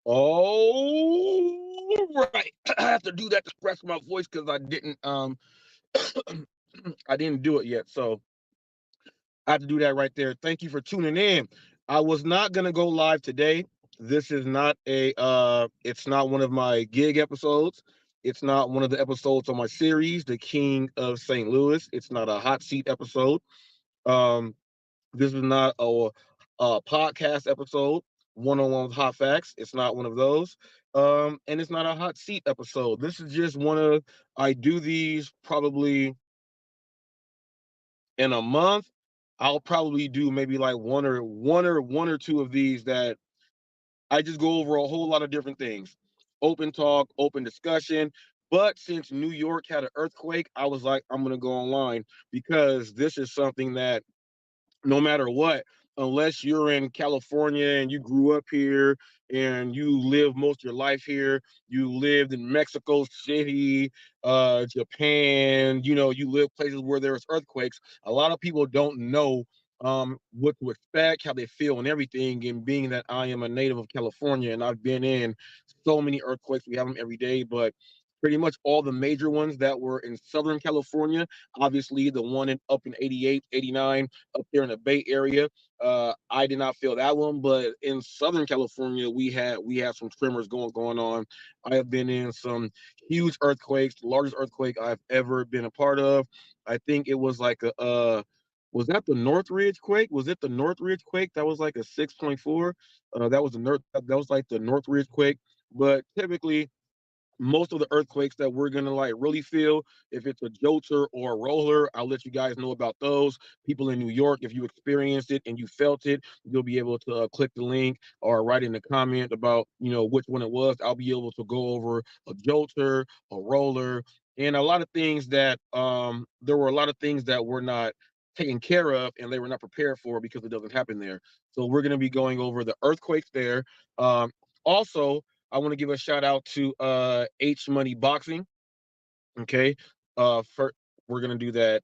All right. I have to do that to express my voice because I didn't do it yet. So I have to do that right there. Thank you for tuning in. I was not gonna go live today. This is not it's not one of my gig episodes. It's not one of the episodes on my series, The King of St. Louis. It's not a hot seat episode. Um, this is not a podcast episode, one-on-one with hot facts. It's not one of those. And it's not a hot seat episode. This is just one of I do these probably in a month. I'll probably do maybe like one or two of these that I just go over a whole lot of different things. Open talk, open discussion. But since New York had an earthquake, I was like, I'm gonna go online because this is something that no matter what, unless you're in California and you grew up here and you live most of your life here, you lived in Mexico City, Japan, you live places where there's earthquakes. A lot of people don't know what to expect, how they feel, and everything. And being that I am a native of California and I've been in so many earthquakes, we have them every day, but pretty much all the major ones that were in Southern California, obviously the one up in 88, 89, up there in the Bay Area. I did not feel that one, but in Southern California, we had some tremors going on. I have been in some huge earthquakes, the largest earthquake I've ever been a part of. I think it was like a was that the Northridge quake? Was it the Northridge quake? That was like a 6.4. That was like the Northridge quake. But typically most of the earthquakes that we're gonna like really feel, if it's a jolter or a roller, I'll let you guys know about those. People in New York, if you experienced it and you felt it, you'll be able to click the link or write in the comment about which one it was. I'll be able to go over a jolter, a roller, and a lot of things that there were a lot of things that were not taken care of and they were not prepared for because it doesn't happen there. So we're going to be going over the earthquakes there. Also, I want to give a shout out to H Money Boxing. Okay. For we're gonna do that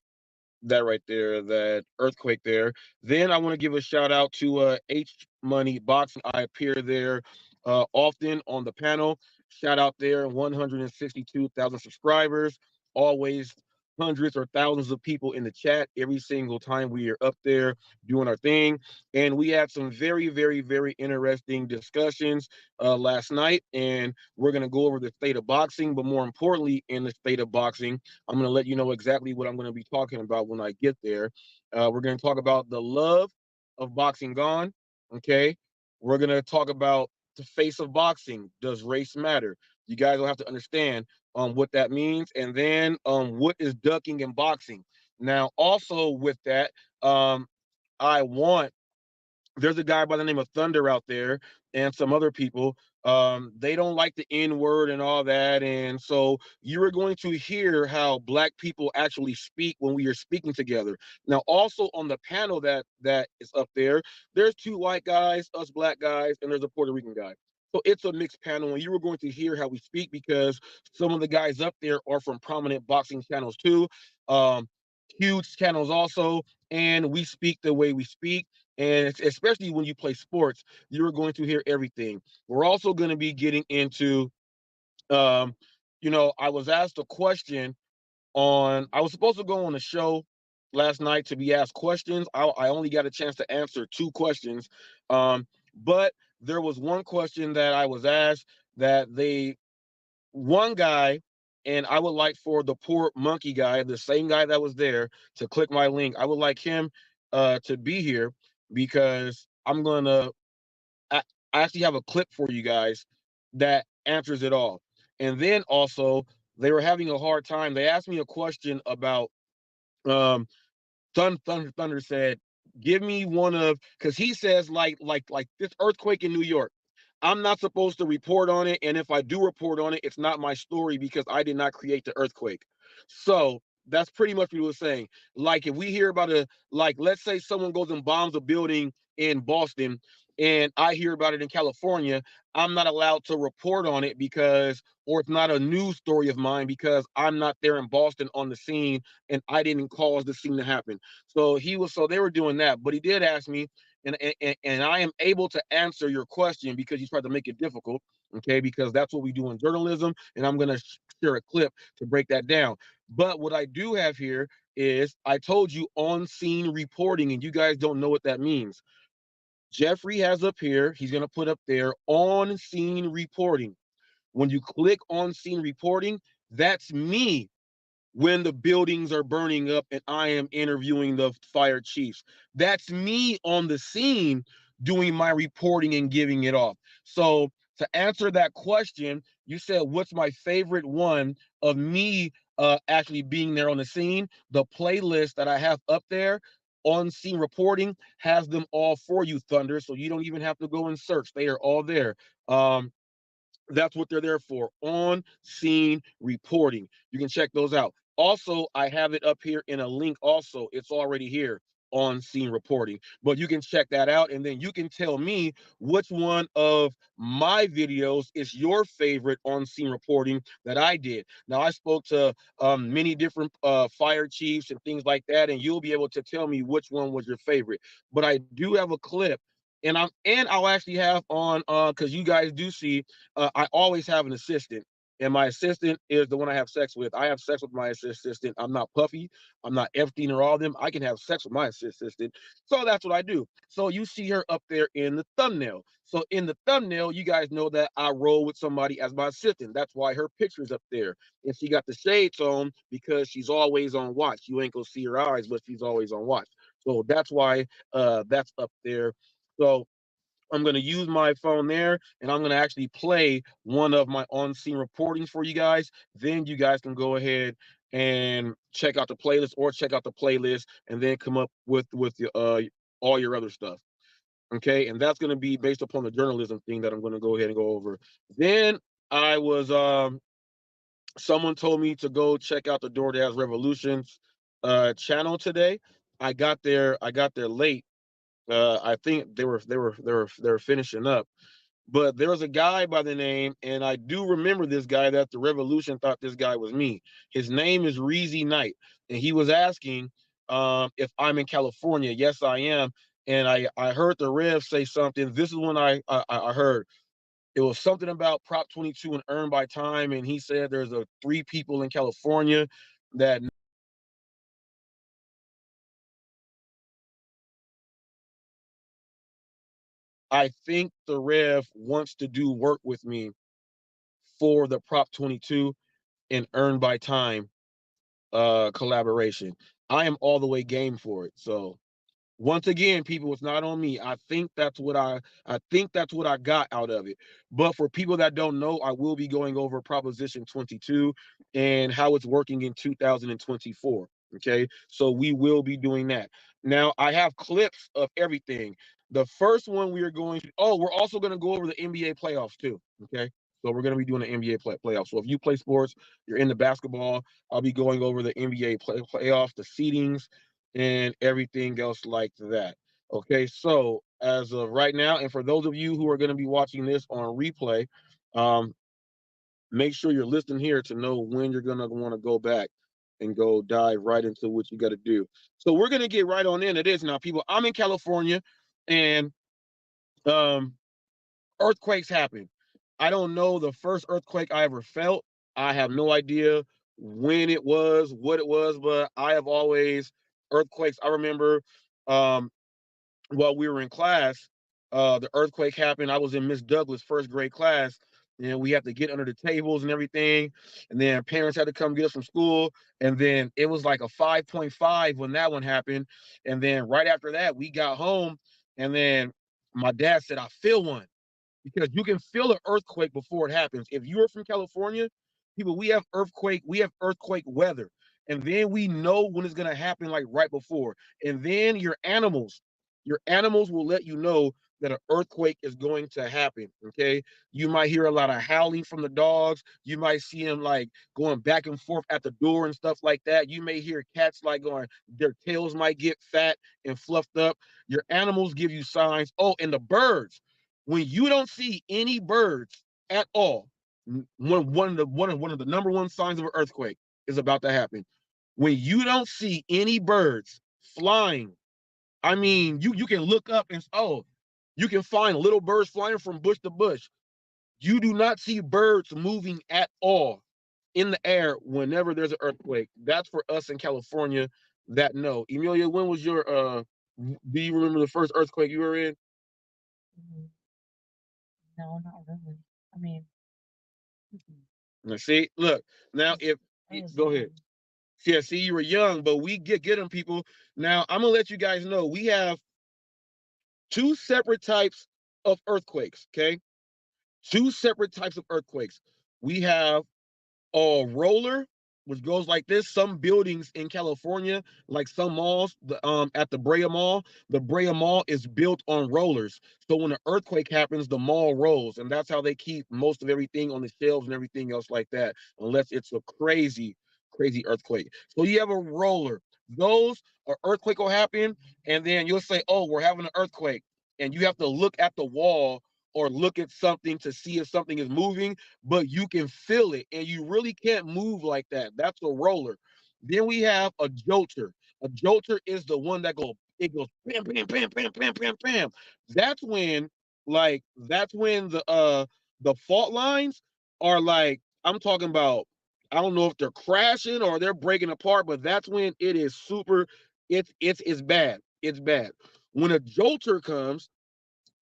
right there, that earthquake there. Then I want to give a shout out to H Money Boxing. I appear there often on the panel. Shout out there, 162,000 subscribers. Always hundreds or thousands of people in the chat every single time we are up there doing our thing. And we had some very, very, very interesting discussions last night. And we're going to go over the state of boxing, but more importantly, in the state of boxing, I'm going to let you know exactly what I'm going to be talking about when I get there. We're going to talk about the love of boxing gone. Okay. We're going to talk about the face of boxing. Does race matter? You guys will have to understand what that means. And then what is ducking in boxing? Now, also with that, um, I want there's a guy by the name of Thunder out there and some other people. They don't like the N word and all that. And so you are going to hear how black people actually speak when we are speaking together. Now, also on the panel that is up there, there's two white guys, us black guys, and there's a Puerto Rican guy. So it's a mixed panel, and you are going to hear how we speak because some of the guys up there are from prominent boxing channels too, um, huge channels also, and we speak the way we speak. And especially when you play sports, you're going to hear everything. We're also going to be getting into, um, I was asked a question I was supposed to go on a show last night to be asked questions. I only got a chance to answer two questions. But there was one question that I was asked that one guy, and I would like for the poor monkey guy, the same guy that was there, to click my link. I would like him to be here because I, I actually have a clip for you guys that answers it all. And then also they were having a hard time. They asked me a question about um Thunder said, give me one of because he says like this earthquake in New York. I'm not supposed to report on it. And if I do report on it, it's not my story because I did not create the earthquake. So that's pretty much what he was saying. Like if we hear about let's say someone goes and bombs a building in Boston and I hear about it in California, I'm not allowed to report on it or it's not a news story of mine because I'm not there in Boston on the scene and I didn't cause the scene to happen. So they were doing that. But he did ask me, and I am able to answer your question because you tried to make it difficult. Okay, because that's what we do in journalism, and I'm gonna share a clip to break that down. But what I do have here is I told you on scene reporting, and you guys don't know what that means. Jeffrey has up here, he's gonna put up there on scene reporting. When you click on scene reporting, that's me when the buildings are burning up and I am interviewing the fire chiefs. That's me on the scene doing my reporting and giving it off. So to answer that question, you said, what's my favorite one of me actually being there on the scene? The playlist that I have up there on scene reporting has them all for you, Thunder. So you don't even have to go and search. They are all there. Um, that's what they're there for, on scene reporting. You can check those out. Also, I have it up here in a link also. It's already here, on scene reporting. But you can check that out, and then you can tell me which one of my videos is your favorite on scene reporting that I did. Now, I spoke to many different fire chiefs and things like that, and you'll be able to tell me which one was your favorite. But I do have a clip, and I'll actually have on because you guys do see I always have an assistant, and my assistant is the one I have sex with. I have sex with my assistant. I'm not Puffy. I'm not Epstein or all of them. I can have sex with my assistant. So that's what I do. So you see her up there in the thumbnail. So in the thumbnail, you guys know that I roll with somebody as my assistant. That's why her picture's up there. And she got the shades on because she's always on watch. You ain't gonna see her eyes, but she's always on watch. So that's why that's up there. So I'm going to use my phone there, and I'm going to actually play one of my on-scene reportings for you guys. Then you guys can go ahead and check out the playlist, or check out the playlist and then come up with your, all your other stuff. Okay, and that's going to be based upon the journalism thing that I'm going to go ahead and go over. Then I was someone told me to go check out the DoorDash Revolutions channel today. I got there late. I think they were finishing up. But there was a guy by the name, and I do remember this guy that the Revolution thought this guy was me. His name is Reezy Knight, and he was asking if I'm in California. Yes, I am. And I heard the Rev say something. This is when I heard it was something about Prop 22 and earned by time, and he said there's a 3 people in California that I think the Rev wants to do work with me for the Prop 22 and earned by time collaboration. I am all the way game for it. So once again, people, it's not on me. I think that's what I got out of it. But for people that don't know, I will be going over Proposition 22 and how it's working in 2024. Okay, so we will be doing that. Now I have clips of everything. The first one we are going to, oh, we're also going to go over the NBA playoffs too. Okay, so we're going to be doing the NBA playoffs. So if you play sports, you're into basketball, I'll be going over the NBA playoffs, the seedings, and everything else like that. Okay, so as of right now, and for those of you who are going to be watching this on replay, um, make sure you're listening here to know when you're going to want to go back and go dive right into what you got to do. So we're going to get right on into this now, people. I'm in California, and um, earthquakes happen. I don't know the first earthquake I ever felt. I have no idea when it was, what it was, but I have always earthquakes. I remember um, while we were in class, the earthquake happened. I was in Miss Douglas' first grade class, and we had to get under the tables and everything. And then parents had to come get us from school. And then it was like a 5.5 when that one happened. And then right after that, we got home, and then my dad said, I feel one, because you can feel an earthquake before it happens. If you're from California, people, we have earthquake weather. And then we know when it's gonna happen, like right before. And then your animals will let you know that an earthquake is going to happen. Okay. You might hear a lot of howling from the dogs. You might see them like going back and forth at the door and stuff like that. You may hear cats like going, their tails might get fat and fluffed up. Your animals give you signs. Oh, and the birds, when you don't see any birds at all, one of the number one signs of an earthquake is about to happen. When you don't see any birds flying I mean, you can look up and you can find little birds flying from bush to bush. You do not see birds moving at all in the air whenever there's an earthquake. That's for us in California that know. Emilia, when was your do you remember the first earthquake you were in? Mm, no, not really. I mean, mm-mm. Now, see, look, now was if I was go ahead. young. Yeah, see, you were young, but we get them people. Now I'm gonna let you guys know we have two separate types of earthquakes. Okay, two separate types of earthquakes. We have roller, which goes like this. Some buildings in California, like some malls, at the Brea Mall is built on rollers. So when an earthquake happens, the mall rolls, and that's how they keep most of everything on the shelves and everything else like that, unless it's a crazy, crazy earthquake. So you have a roller. Those an earthquake will happen, and then you'll say, "Oh, we're having an earthquake," and you have to look at the wall or look at something to see if something is moving, but you can feel it and you really can't move like that. That's a roller. Then we have a jolter. A jolter is the one that goes bam, bam, bam, bam, bam, bam, bam. That's when that's when the fault lines are like, I'm talking about, I don't know if they're crashing or they're breaking apart, but that's when it is super, it's bad. It's bad. When a jolter comes,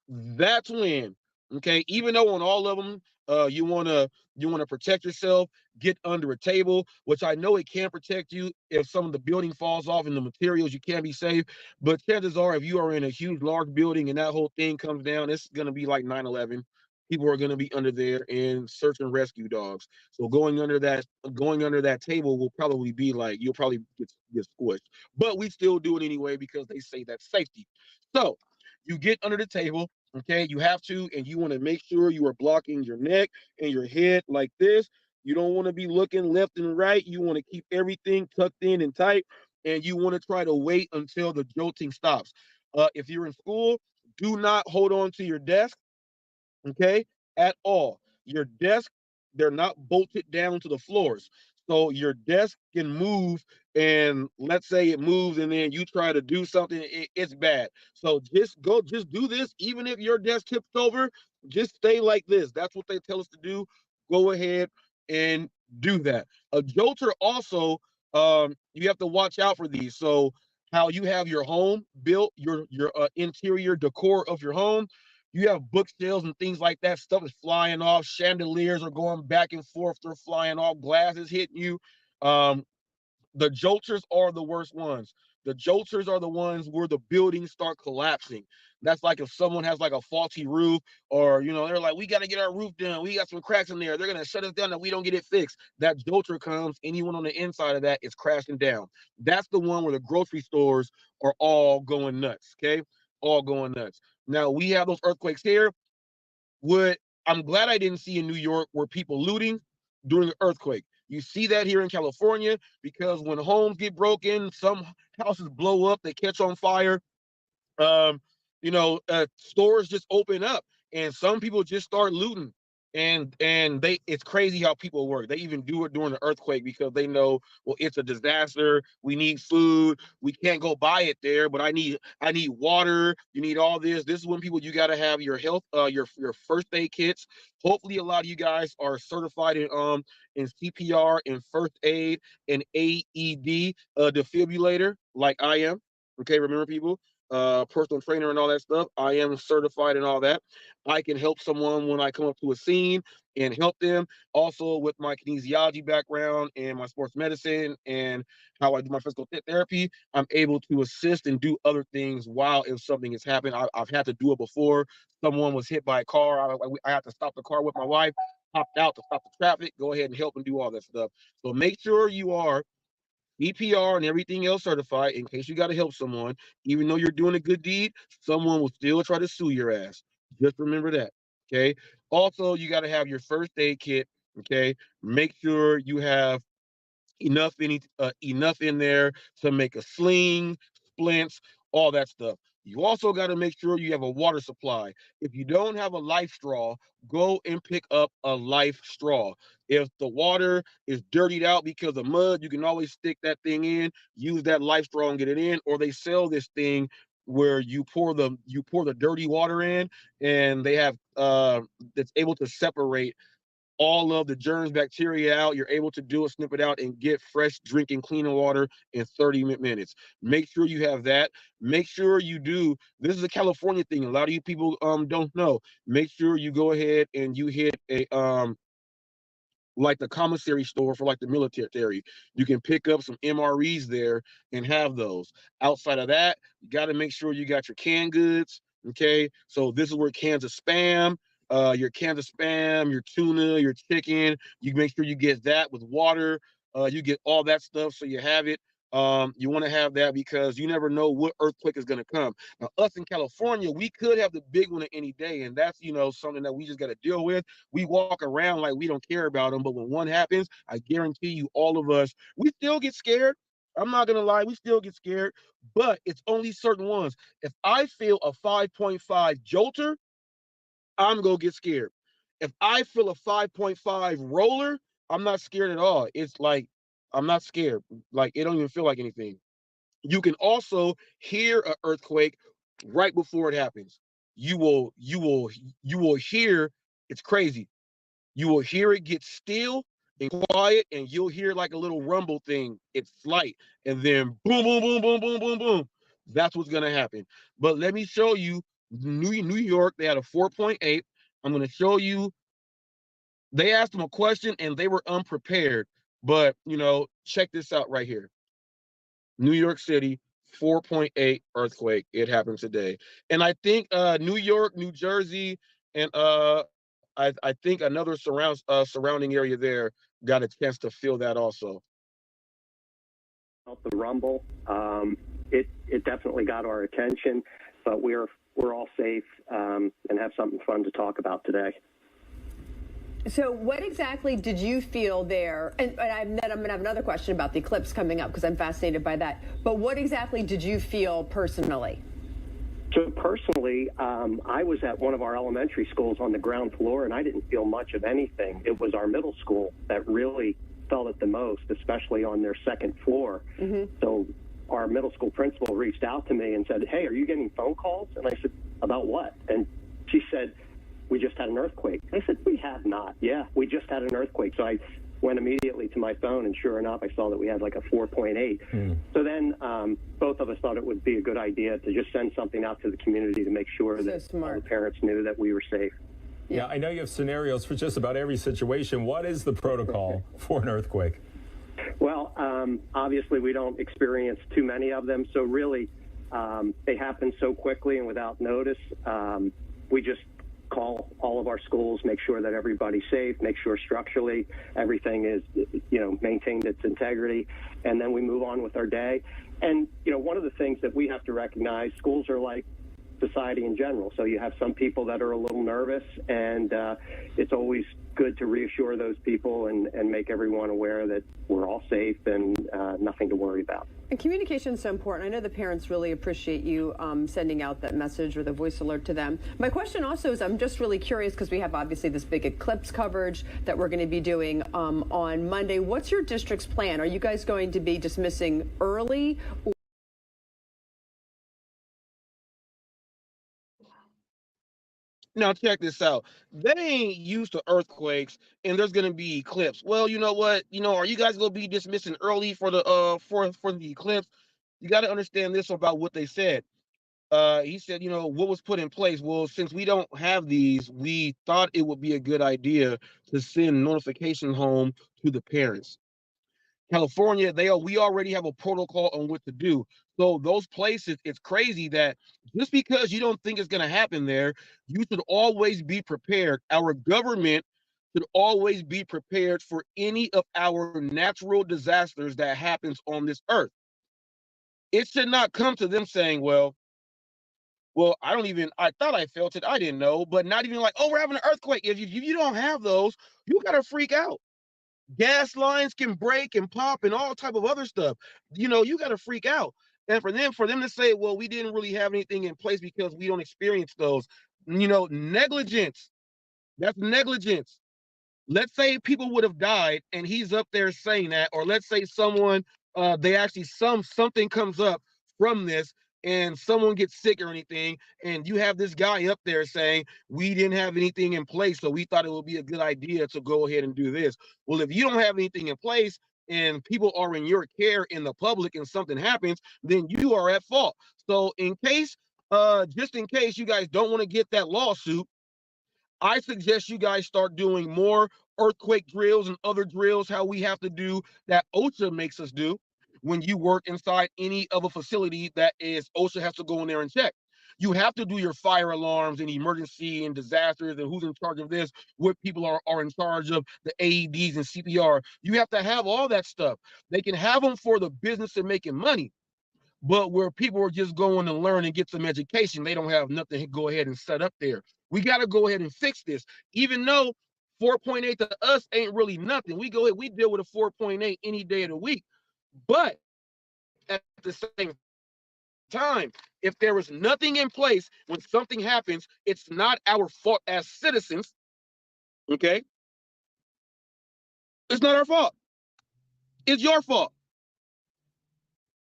that's when, okay, even though on all of them, you want to protect yourself, get under a table, which I know it can protect you if some of the building falls off and the materials, you can be safe. But chances are, if you are in a huge, large building and that whole thing comes down, it's going to be like 9/11. People are going to be under there and search and rescue dogs. So going under that table will probably be like, you'll probably get squished. But we still do it anyway because they say that's safety. So you get under the table. Okay, you have to, and you want to make sure you are blocking your neck and your head like this. You don't want to be looking left and right. You want to keep everything tucked in and tight, and you want to try to wait until the jolting stops. If you're in school, do not hold on to your desk, okay, at all. Your desk, they're not bolted down to the floors. So your desk can move, and let's say it moves, and then you try to do something, it's bad. So just do this. Even if your desk tips over, just stay like this. That's what they tell us to do. Go ahead and do that. A jolter also, you have to watch out for these. So how you have your home built, your interior decor of your home, you have bookshelves and things like that. Stuff is flying off. Chandeliers are going back and forth. They're flying off. Glass is hitting you. Um, the jolters are the worst ones. The jolters are the ones where the buildings start collapsing. That's like if someone has like a faulty roof, or they're like, we got to get our roof done. We got some cracks in there. They're gonna shut us down if we don't get it fixed. That jolter comes. Anyone on the inside of that is crashing down. That's the one where the grocery stores are all going nuts. Okay, all going nuts. Now we have those earthquakes here. What I'm glad I didn't see in New York were people looting during the earthquake. You see that here in California because when homes get broken, some houses blow up, they catch on fire. um, stores just open up and some people just start looting. And they it's crazy how people work. They even do it during the earthquake because they know, well, it's a disaster. We need food. We can't go buy it there, but I need water. You need all this. This is when people you got to have your health, your first aid kits. Hopefully, a lot of you guys are certified in CPR and first aid and AED defibrillator, like I am. Okay, remember people, personal trainer and all that stuff. I am certified and all that. I can help someone when I come up to a scene and help them. Also, with my kinesiology background and my sports medicine and how I do my physical therapy, I'm able to assist and do other things while if something has happened. I've had to do it before. Someone was hit by a car. I had to stop the car with my wife, hopped out to stop the traffic, go ahead and help and do all that stuff. So make sure you are EPR and everything else certified in case you got to help someone. Even though you're doing a good deed, someone will still try to sue your ass. Just remember that. Okay. Also, you got to have your first aid kit. Okay. Make sure you have enough in there to make a sling, splints, all that stuff. You also got to make sure you have a water supply. If you don't have a life straw, go and pick up a life straw. If the water is dirtied out because of mud, you can always stick that thing in, use that life straw and get it in. Or they sell this thing. where you pour the dirty water in, and they have it's able to separate all of the germs, bacteria out. You're able to do it, snip it out, and get fresh drinking, clean water in 30 minutes. Make sure you have that. Make sure you do. This is a California thing. A lot of you people don't know. Make sure you go ahead and you hit a like the commissary store for like the military. You can pick up some MREs there and have those. Outside of that, you got to make sure you got your canned goods. Okay, so this is where cans of spam, your tuna, your chicken. You make sure you get that with water. You get all that stuff so you have it. You want to have that because you never know what earthquake is going to come. Now, us in California, we could have the big one any day, and that's something that we just got to deal with. We walk around like we don't care about them, but when one happens, I guarantee you, all of us, we still get scared. I'm not gonna lie, we still get scared, but it's only certain ones. If I feel a 5.5 jolter, I'm gonna get scared. If I feel a 5.5 roller, I'm not scared at all. It's like I'm not scared. Like it don't even feel like anything. You can also hear an earthquake right before it happens. You will hear. It's crazy. You will hear it get still and quiet, and you'll hear like a little rumble thing. It's slight, and then boom, boom, boom, boom, boom, boom, boom. That's what's gonna happen. But let me show you. New York, they had a 4.8. I'm gonna show you. They asked them a question and they were unprepared. But check this out right here. New York City, 4.8 earthquake. It happened today. And I think New York, New Jersey, and I think another surrounding area there got a chance to feel that also. The rumble, it definitely got our attention, but we're all safe and have something fun to talk about today. So what exactly did you feel there? And I'm going to have another question about the eclipse coming up because I'm fascinated by that. But what exactly did you feel personally? So personally, I was at one of our elementary schools on the ground floor, and I didn't feel much of anything. It was our middle school that really felt it the most, especially on their second floor. Mm-hmm. So our middle school principal reached out to me and said, "Hey, are you getting phone calls?" And I said, "About what?" And she said, "We just had an earthquake." I said, "We have not." "Yeah, we just had an earthquake." So I went immediately to my phone, and sure enough, I saw that we had like a 4.8. So then both of us thought it would be a good idea to just send something out to the community to make sure that all the parents knew that we were safe. Yeah, I know you have scenarios for just about every situation. What is the protocol for an earthquake? Well, obviously we don't experience too many of them, so really they happen so quickly and without notice. We just call all of our schools, make sure that everybody's safe, make sure structurally everything is, maintained its integrity, and then we move on with our day. And, one of the things that we have to recognize, schools are like society in general. So you have some people that are a little nervous, and it's always good to reassure those people and make everyone aware that we're all safe and nothing to worry about. And communication is so important. I know the parents really appreciate you sending out that message or the voice alert to them. My question also is, I'm just really curious because we have obviously this big eclipse coverage that we're going to be doing on Monday. What's your district's plan? Are you guys going to be dismissing early? Now check this out. They ain't used to earthquakes, and there's gonna be eclipse. Well, you know what? Are you guys gonna be dismissing early for the for the eclipse? You got to understand this about what they said. He said, what was put in place. Well, since we don't have these, we thought it would be a good idea to send notification home to the parents. California, we already have a protocol on what to do. So those places, it's crazy that just because you don't think it's going to happen there, you should always be prepared. Our government should always be prepared for any of our natural disasters that happens on this earth. It should not come to them saying, well, I thought I felt it. I didn't know, but not even like, oh, we're having an earthquake. If you don't have those, you got to freak out. Gas lines can break and pop and all type of other stuff. You got to freak out. And for them to say, well, we didn't really have anything in place because we don't experience those, negligence. That's negligence. Let's say people would have died and he's up there saying that, or let's say someone, something comes up from this and someone gets sick or anything, and you have this guy up there saying, we didn't have anything in place, so we thought it would be a good idea to go ahead and do this. Well, if you don't have anything in place and people are in your care in the public and something happens, then you are at fault. So just in case you guys don't want to get that lawsuit, I suggest you guys start doing more earthquake drills and other drills, how we have to do that OSHA makes us do when you work inside any of a facility that is OSHA has to go in there and check. You have to do your fire alarms and emergency and disasters and who's in charge of this, what people are in charge of the AEDs and CPR. You have to have all that stuff. They can have them for the business of making money, but where people are just going to learn and get some education, they don't have nothing to go ahead and set up there. We got to go ahead and fix this. Even though 4.8 to us ain't really nothing, we deal with a 4.8 any day of the week. But at the same time, if there is nothing in place when something happens, it's not our fault as citizens. Okay, it's not our fault. It's your fault.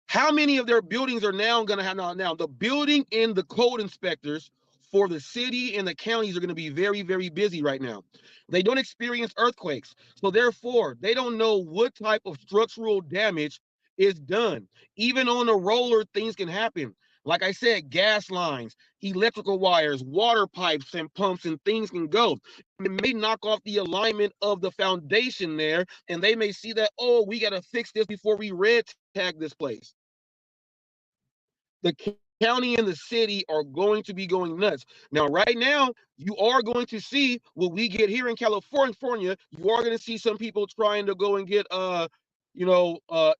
How many of their buildings are now going to have now the building and the code inspectors for the city and the counties are going to be very, very busy right now. They don't experience earthquakes, so therefore they don't know what type of structural damage is done. Even on a roller, things can happen. Like I said, gas lines, electrical wires, water pipes and pumps and things can go. It may knock off the alignment of the foundation there, and they may see that, oh, we got to fix this before we red tag this place. The county and the city are going to be going nuts. Now, right now, you are going to see what we get here in California. You are going to see some people trying to go and get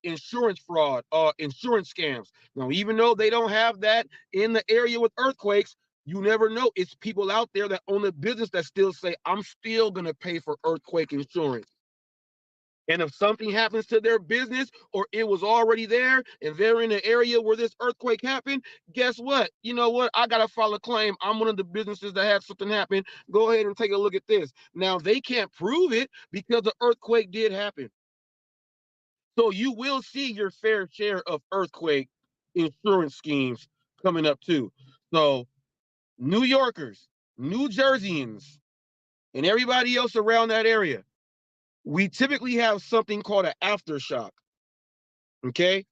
insurance fraud, insurance scams. Now, even though they don't have that in the area with earthquakes, you never know. It's people out there that own a business that still say, I'm still going to pay for earthquake insurance. And if something happens to their business or it was already there and they're in the area where this earthquake happened, guess what? You know what? I got to file a claim. I'm one of the businesses that had something happen. Go ahead and take a look at this. Now, they can't prove it because the earthquake did happen. So you will see your fair share of earthquake insurance schemes coming up too. So New Yorkers, New Jerseyans, and everybody else around that area, we typically have something called an aftershock. Okay?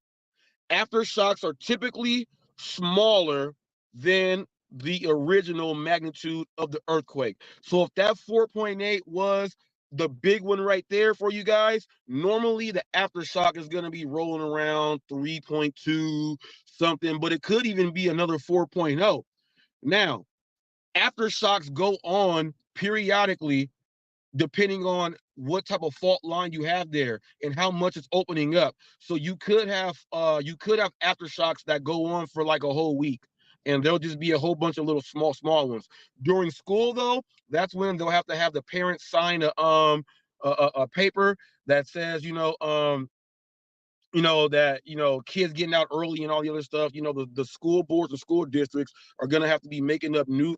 Aftershocks are typically smaller than the original magnitude of the earthquake. So if that 4.8 was the big one right there for you guys, normally the aftershock is going to be rolling around 3.2 something, but it could even be another 4.0. Now, aftershocks go on periodically depending on what type of fault line you have there and how much it's opening up. So you could have aftershocks that go on for like a whole week, and there'll just be a whole bunch of little small ones. During school though, that's when they'll have to have the parents sign a paper that says, that kids getting out early and all the other stuff. The school boards and school districts are going to have to be making up new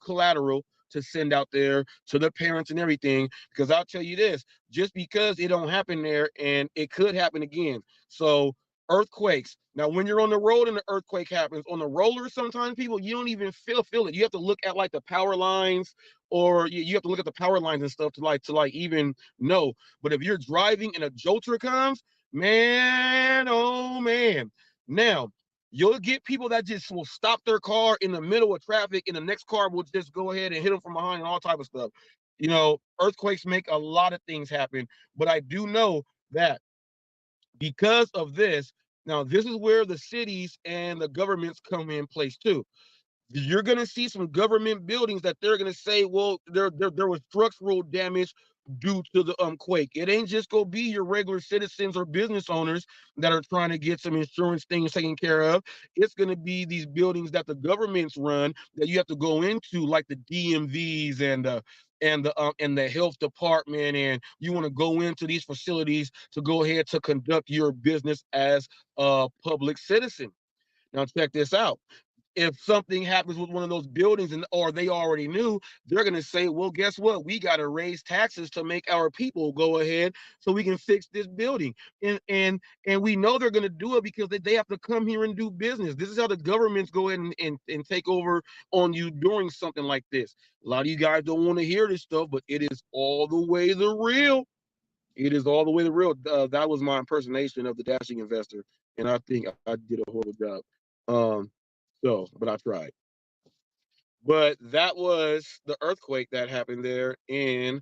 collateral to send out there to the parents and everything, because I'll tell you this, just because it don't happen there, and it could happen again. So earthquakes, now when you're on the road and the earthquake happens on the roller, sometimes people, you don't even feel it. You have to look at like the power lines, or you have to look at the power lines and stuff to even know. But if you're driving and a jolter comes, man, oh man. Now, you'll get people that just will stop their car in the middle of traffic, and the next car will just go ahead and hit them from behind and all type of stuff. Earthquakes make a lot of things happen, but I do know that because of this, now this is where the cities and the governments come in place too. You're going to see some government buildings that they're going to say, well, there was structural damage due to the quake. It ain't just going to be your regular citizens or business owners that are trying to get some insurance things taken care of. It's going to be these buildings that the governments run that you have to go into, like the DMVs and the health department, and you want to go into these facilities to go ahead to conduct your business as a public citizen. Now check this out. if something happens with one of those buildings or they already knew, they're going to say, well, guess what? We got to raise taxes to make our people go ahead so we can fix this building. And we know they're going to do it because they have to come here and do business. This is how the governments go ahead and take over on you during something like this. A lot of you guys don't want to hear this stuff, but it is all the way the real. It is all the way the real. That was my impersonation of the dashing investor, and I think I did a horrible job. But I tried. But that was the earthquake that happened there in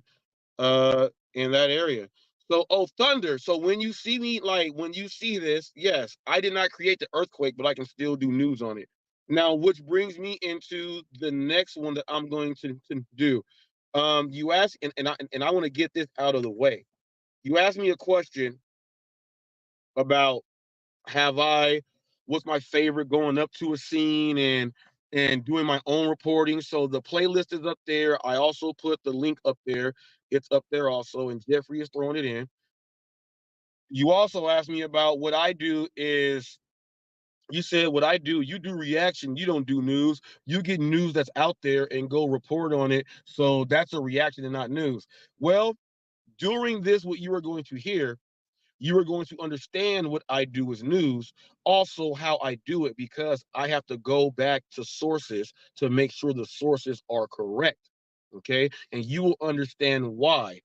that area. So, thunder. So when you see me, like when you see this, yes, I did not create the earthquake, but I can still do news on it. Now, which brings me into the next one that I'm going to do. You asked, and I want to get this out of the way. You asked me a question about what's my favorite going up to a scene and doing my own reporting. So the playlist is up there. I also put the link up there. It's up there also, and Jeffrey is throwing it in. You also asked me about what I do is, you said what I do, you do reaction, you don't do news. You get news that's out there and go report on it. So that's a reaction and not news. Well, during this, what you are going to hear, you are going to understand what I do as news, also how I do it, because I have to go back to sources to make sure the sources are correct. Okay. And you will understand why.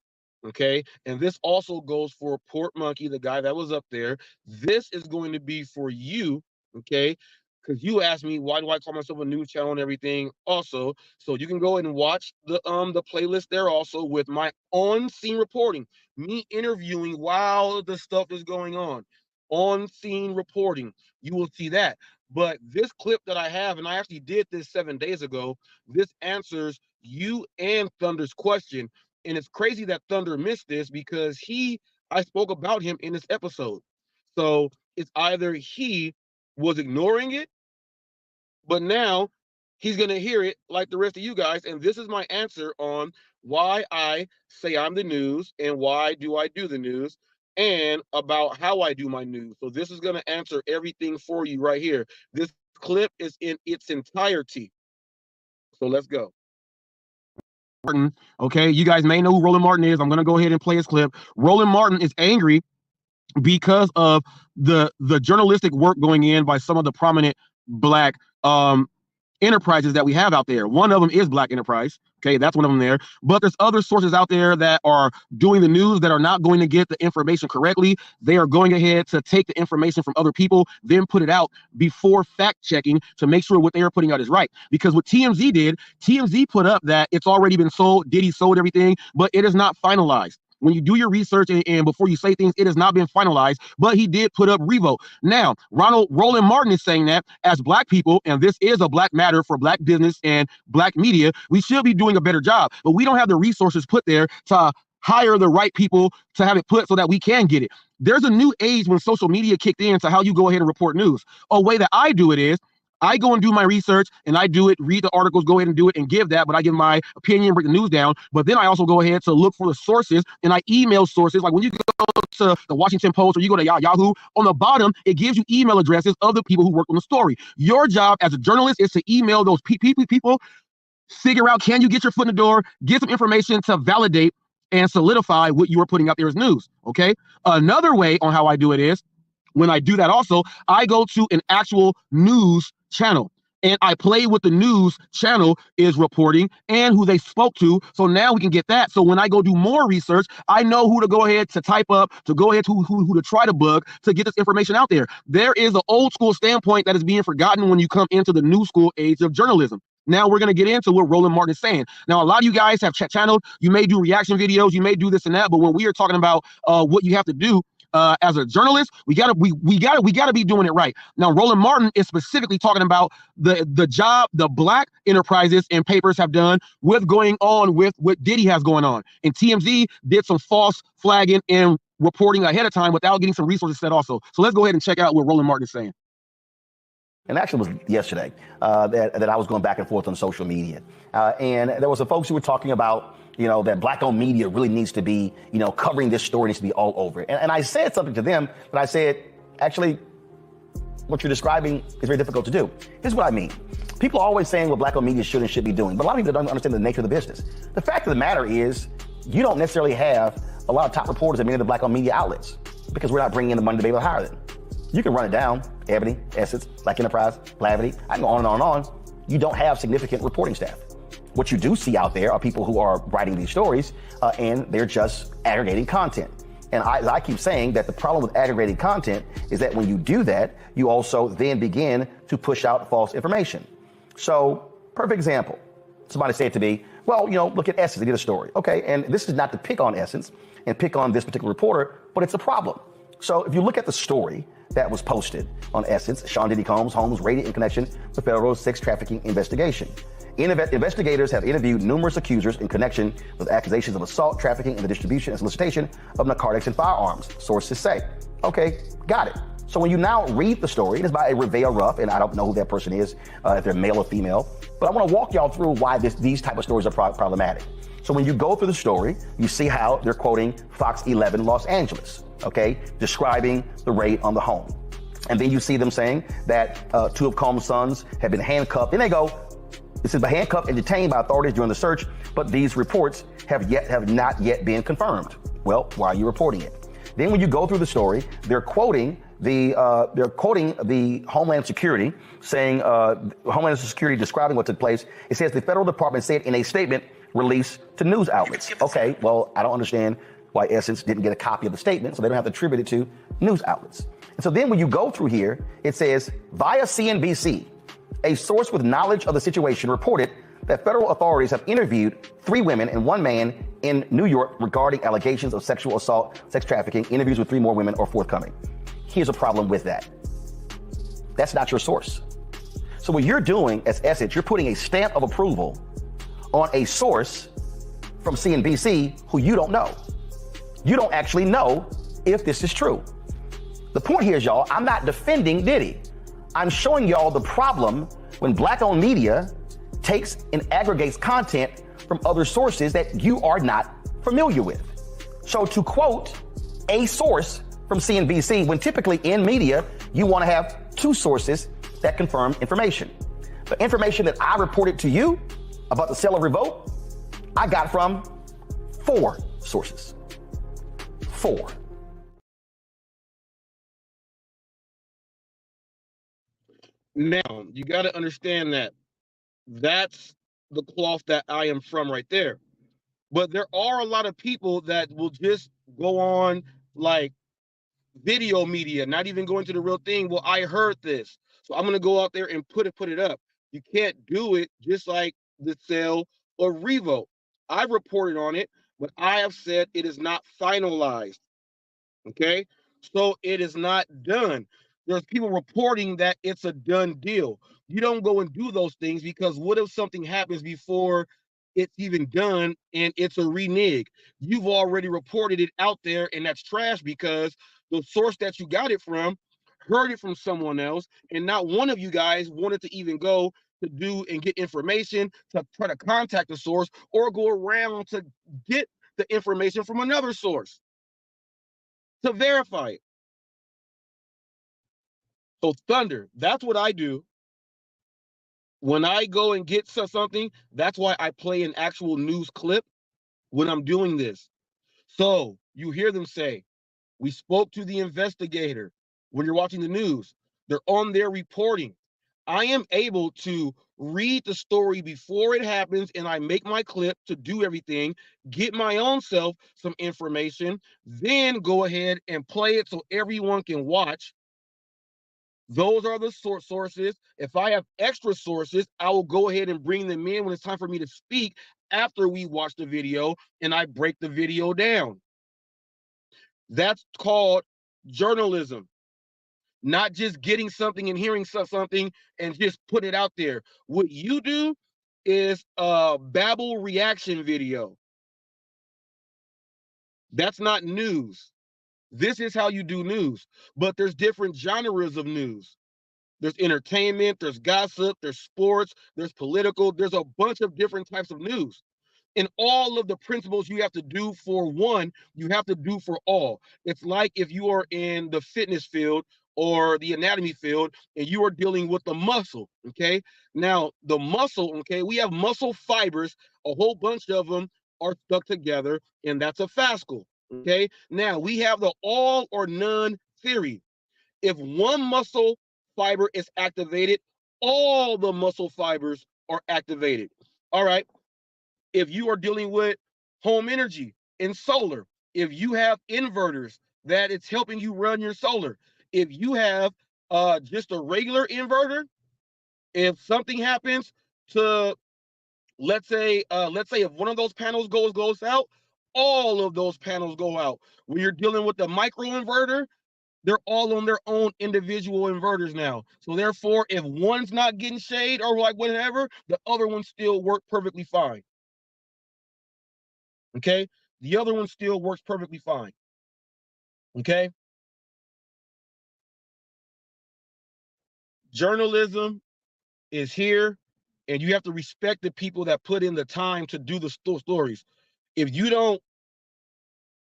Okay. And this also goes for Port Monkey, the guy that was up there. This is going to be for you. Okay. Because you asked me, why do I call myself a news channel and everything also. So you can go ahead and watch the playlist there also with my on-scene reporting, me interviewing while the stuff is going on scene reporting. You will see that. But this clip that I have, and I actually did this 7 days ago, this answers you and Thunder's question. And it's crazy that Thunder missed this because I spoke about him in this episode. So it's either he was ignoring it, but now he's going to hear it like the rest of you guys. And this is my answer on why I say I'm the news and why do I do the news and about how I do my news. So this is going to answer everything for you right here. This clip is in its entirety. So let's go. Okay, you guys may know who Roland Martin is. I'm going to go ahead and play his clip. Roland Martin is angry because of the journalistic work going in by some of the prominent Black enterprises that we have out there. One of them is Black Enterprise. Okay, that's one of them there. But there's other sources out there that are doing the news that are not going to get the information correctly. They are going ahead to take the information from other people, then put it out before fact checking to make sure what they are putting out is right. Because what TMZ did, TMZ put up that it's already been sold, Diddy sold everything, but it is not finalized. When you do your research and before you say things, it has not been finalized, but he did put up Revo. Now, Roland Martin is saying that as Black people, and this is a Black matter for Black business and Black media, we should be doing a better job, but we don't have the resources put there to hire the right people to have it put so that we can get it. There's a new age when social media kicked in to how you go ahead and report news. A way that I do it is, I go and do my research and I do it, read the articles, go ahead and do it and give that, but I give my opinion, break the news down. But then I also go ahead to look for the sources and I email sources. Like when you go to the Washington Post or you go to Yahoo, on the bottom, it gives you email addresses of the people who worked on the story. Your job as a journalist is to email those people, figure out, can you get your foot in the door, get some information to validate and solidify what you are putting out there as news, okay? Another way on how I do it is, when I do that also, I go to an actual news channel and I play what the news channel is reporting and who they spoke to. So now we can get that. So when I go do more research, I know who to go ahead to type up, to go ahead to who to try to bug to get this information out there. There is an old school standpoint that is being forgotten when you come into the new school age of journalism. Now we're going to get into what Roland Martin is saying. Now, a lot of you guys have channeled, you may do reaction videos, you may do this and that, but when we are talking about what you have to do, as a journalist, we gotta be doing it right. Now, Roland Martin is specifically talking about the job the Black enterprises and papers have done with going on with what Diddy has going on. And TMZ did some false flagging and reporting ahead of time without getting some resources set also. So let's go ahead and check out what Roland Martin is saying. And actually it was yesterday that I was going back and forth on social media. And there was some folks who were talking about, that Black-owned media really needs to be, covering this story, needs to be all over it. And I said something to them, but I said, actually, what you're describing is very difficult to do. Here's what I mean. People are always saying what black-owned media should and should be doing, but a lot of people don't understand the nature of the business. The fact of the matter is, you don't necessarily have a lot of top reporters at many of the black-owned media outlets because we're not bringing in the money to be able to hire them. You can run it down, Ebony, Essence, Black Enterprise, Blavity, I can go on and on and on. You don't have significant reporting staff. What you do see out there are people who are writing these stories and they're just aggregating content. And I keep saying that the problem with aggregating content is that when you do that, you also then begin to push out false information. So, perfect example. Somebody said to me, well, look at Essence, they did a story. Okay, and this is not to pick on Essence and pick on this particular reporter, but it's a problem. So if you look at the story that was posted on Essence, Sean Diddy Combs' home was raided in connection with federal sex trafficking investigation. Investigators have interviewed numerous accusers in connection with accusations of assault, trafficking, and the distribution and solicitation of narcotics and firearms, sources say. Okay, got it. So when you now read the story, it is by a Revea Ruff, and I don't know who that person is, if they're male or female, but I want to walk y'all through why these type of stories are problematic. So when you go through the story, you see how they're quoting Fox 11 Los Angeles, okay, describing the raid on the home. And then you see them saying that two of Combs' sons have been handcuffed. Then they go, this is handcuffed and detained by authorities during the search, but these reports have not yet been confirmed. Well, why are you reporting it? Then when you go through the story, they're quoting the Homeland Security, saying Homeland Security describing what took place. It says the federal department said in a statement released to news outlets. Okay, well, I don't understand why Essence didn't get a copy of the statement, so they don't have to attribute it to news outlets. And so then when you go through here, it says via CNBC, a source with knowledge of the situation reported that federal authorities have interviewed 3 women and 1 man in New York regarding allegations of sexual assault, sex trafficking. Interviews with 3 more women are forthcoming. Here's a problem with that. That's not your source. So what you're doing as Essence, you're putting a stamp of approval on a source from CNBC who you don't know. You don't actually know if this is true. The point here is, y'all, I'm not defending Diddy. I'm showing y'all the problem when black-owned media takes and aggregates content from other sources that you are not familiar with. So to quote a source from CNBC, when typically in media, you want to have 2 sources that confirm information. The information that I reported to you about the sale of Revolt, I got from 4 sources. 4. Now, you got to understand that that's the cloth that I am from right there. But there are a lot of people that will just go on like video media, not even go into the real thing. Well, I heard this, so I'm going to go out there and put it up. You can't do it just like the sale of Revolt. I reported on it, but I have said it is not finalized. Okay, so it is not done. There's people reporting that it's a done deal. You don't go and do those things because what if something happens before it's even done and it's a renege? You've already reported it out there, and that's trash because the source that you got it from heard it from someone else, and not one of you guys wanted to even go to do and get information to try to contact the source or go around to get the information from another source to verify it. So Thunder, that's what I do. When I go and get something, that's why I play an actual news clip when I'm doing this. So you hear them say, we spoke to the investigator. When you're watching the news, they're on there reporting. I am able to read the story before it happens, and I make my clip to do everything, get my own self some information, then go ahead and play it so everyone can watch. Those are the sources. If I have extra sources, I will go ahead and bring them in when it's time for me to speak after we watch the video and I break the video down. That's called journalism. Not just getting something and hearing something and just put it out there. What you do is a Babel reaction video. That's not news. This is how you do news. But there's different genres of news. There's entertainment, there's gossip, there's sports, there's political, there's a bunch of different types of news. And all of the principles you have to do for one, you have to do for all. It's like if you are in the fitness field or the anatomy field, and you are dealing with the muscle, okay? Now, the muscle, okay, we have muscle fibers, a whole bunch of them are stuck together, and that's a fascicle, okay? Now, we have the all or none theory. If one muscle fiber is activated, all the muscle fibers are activated. All right. If you are dealing with home energy and solar, if you have inverters that it's helping you run your solar, if you have just a regular inverter, if something happens to, let's say if one of those panels goes out, all of those panels go out. When you're dealing with the micro inverter, they're all on their own individual inverters now. So therefore, if one's not getting shade or like whatever, the other ones still work perfectly fine. Okay? The other one still works perfectly fine. Okay? Journalism is here, and you have to respect the people that put in the time to do the stories. If you don't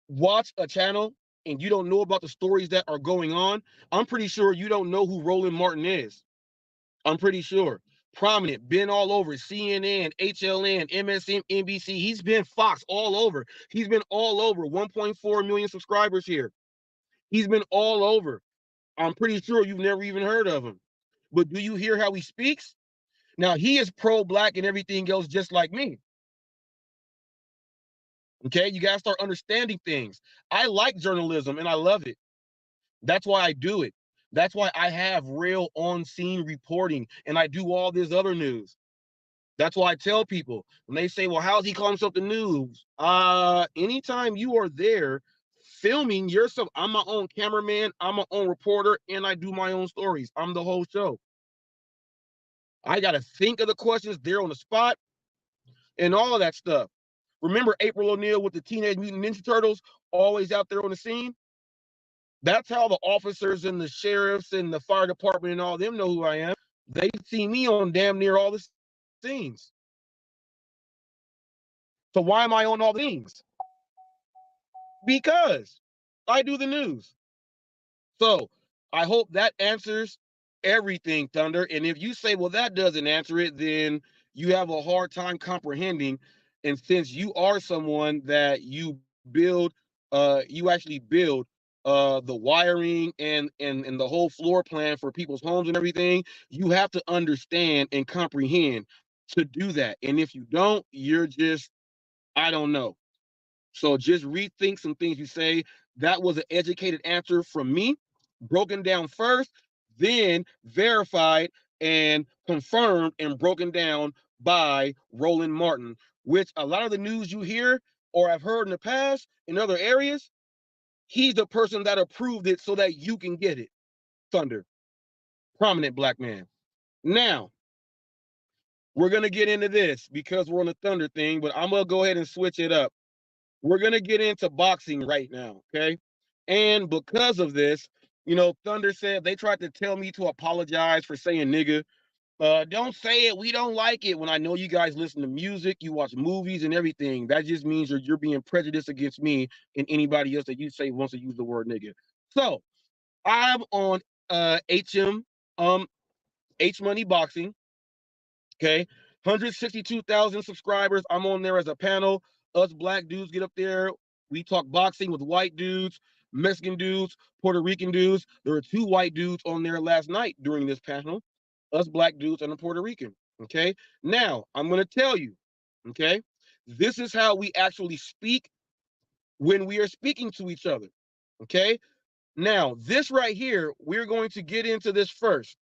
watch a channel and you don't know about the stories that are going on, I'm pretty sure you don't know who Roland Martin is. I'm pretty sure. Prominent, been all over CNN, HLN, MSNBC. He's been Fox all over. He's been all over. 1.4 million subscribers here. He's been all over. I'm pretty sure you've never even heard of him. But do you hear how he speaks? Now, he is pro-black and everything else just like me. Okay, you got to start understanding things. I like journalism and I love it. That's why I do it. That's why I have real on-scene reporting and I do all this other news. That's why I tell people when they say, well, how's he calling himself the news? Anytime you are there filming yourself, I'm my own cameraman, I'm my own reporter, and I do my own stories. I'm the whole show. I got to think of the questions there on the spot and all of that stuff. Remember April O'Neil with the Teenage Mutant Ninja Turtles, always out there on the scene? That's how the officers and the sheriffs and the fire department and all them know who I am. They see me on damn near all the scenes. So why am I on all the scenes? Because I do the news. So I hope that answers everything, Thunder. And if you say, well, that doesn't answer it, then you have a hard time comprehending. And since you are someone that you build, you actually build the wiring and the whole floor plan for people's homes and everything, you have to understand and comprehend to do that. And if you don't, you're just, I don't know. So just rethink some things you say. That was an educated answer from me, broken down first, then verified and confirmed and broken down by Roland Martin, which a lot of the news you hear or I've heard in the past in other areas, he's the person that approved it so that you can get it. Thunder, prominent black man. Now, we're going to get into this because we're on the Thunder thing, but I'm going to go ahead and switch it up. We're going to get into boxing right now, okay? And because of this, you know, Thunder said they tried to tell me to apologize for saying nigga. Don't say it. We don't like it. When I know you guys listen to music, you watch movies and everything. That just means you're being prejudiced against me and anybody else that you say wants to use the word nigga. So I'm on HM H Money Boxing. Okay, 162,000 subscribers. I'm on there as a panel. Us black dudes get up there. We talk boxing with white dudes, Mexican dudes, Puerto Rican dudes. There were 2 white dudes on there last night during this panel. Us black dudes and a Puerto Rican. Okay. Now I'm going to tell you. Okay. This is how we actually speak when we are speaking to each other. Okay. Now this right here, we're going to get into this first.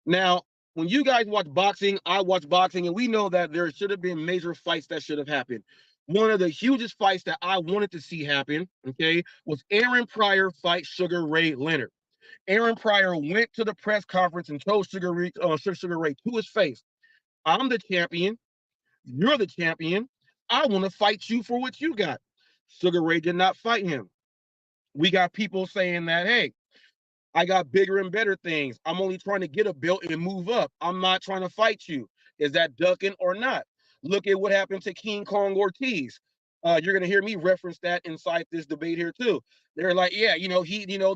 Now, when you guys watch boxing, I watch boxing, and we know that there should have been major fights that should have happened. One of the hugest fights that I wanted to see happen, okay, was Aaron Pryor fight Sugar Ray Leonard. Aaron Pryor went to the press conference and told Sugar Ray to his face, I'm the champion. You're the champion. I want to fight you for what you got. Sugar Ray did not fight him. We got people saying that, hey, I got bigger and better things. I'm only trying to get a belt and move up. I'm not trying to fight you. Is that ducking or not? Look at what happened to King Kong Ortiz. You're gonna hear me reference that inside this debate here too. They're like, yeah,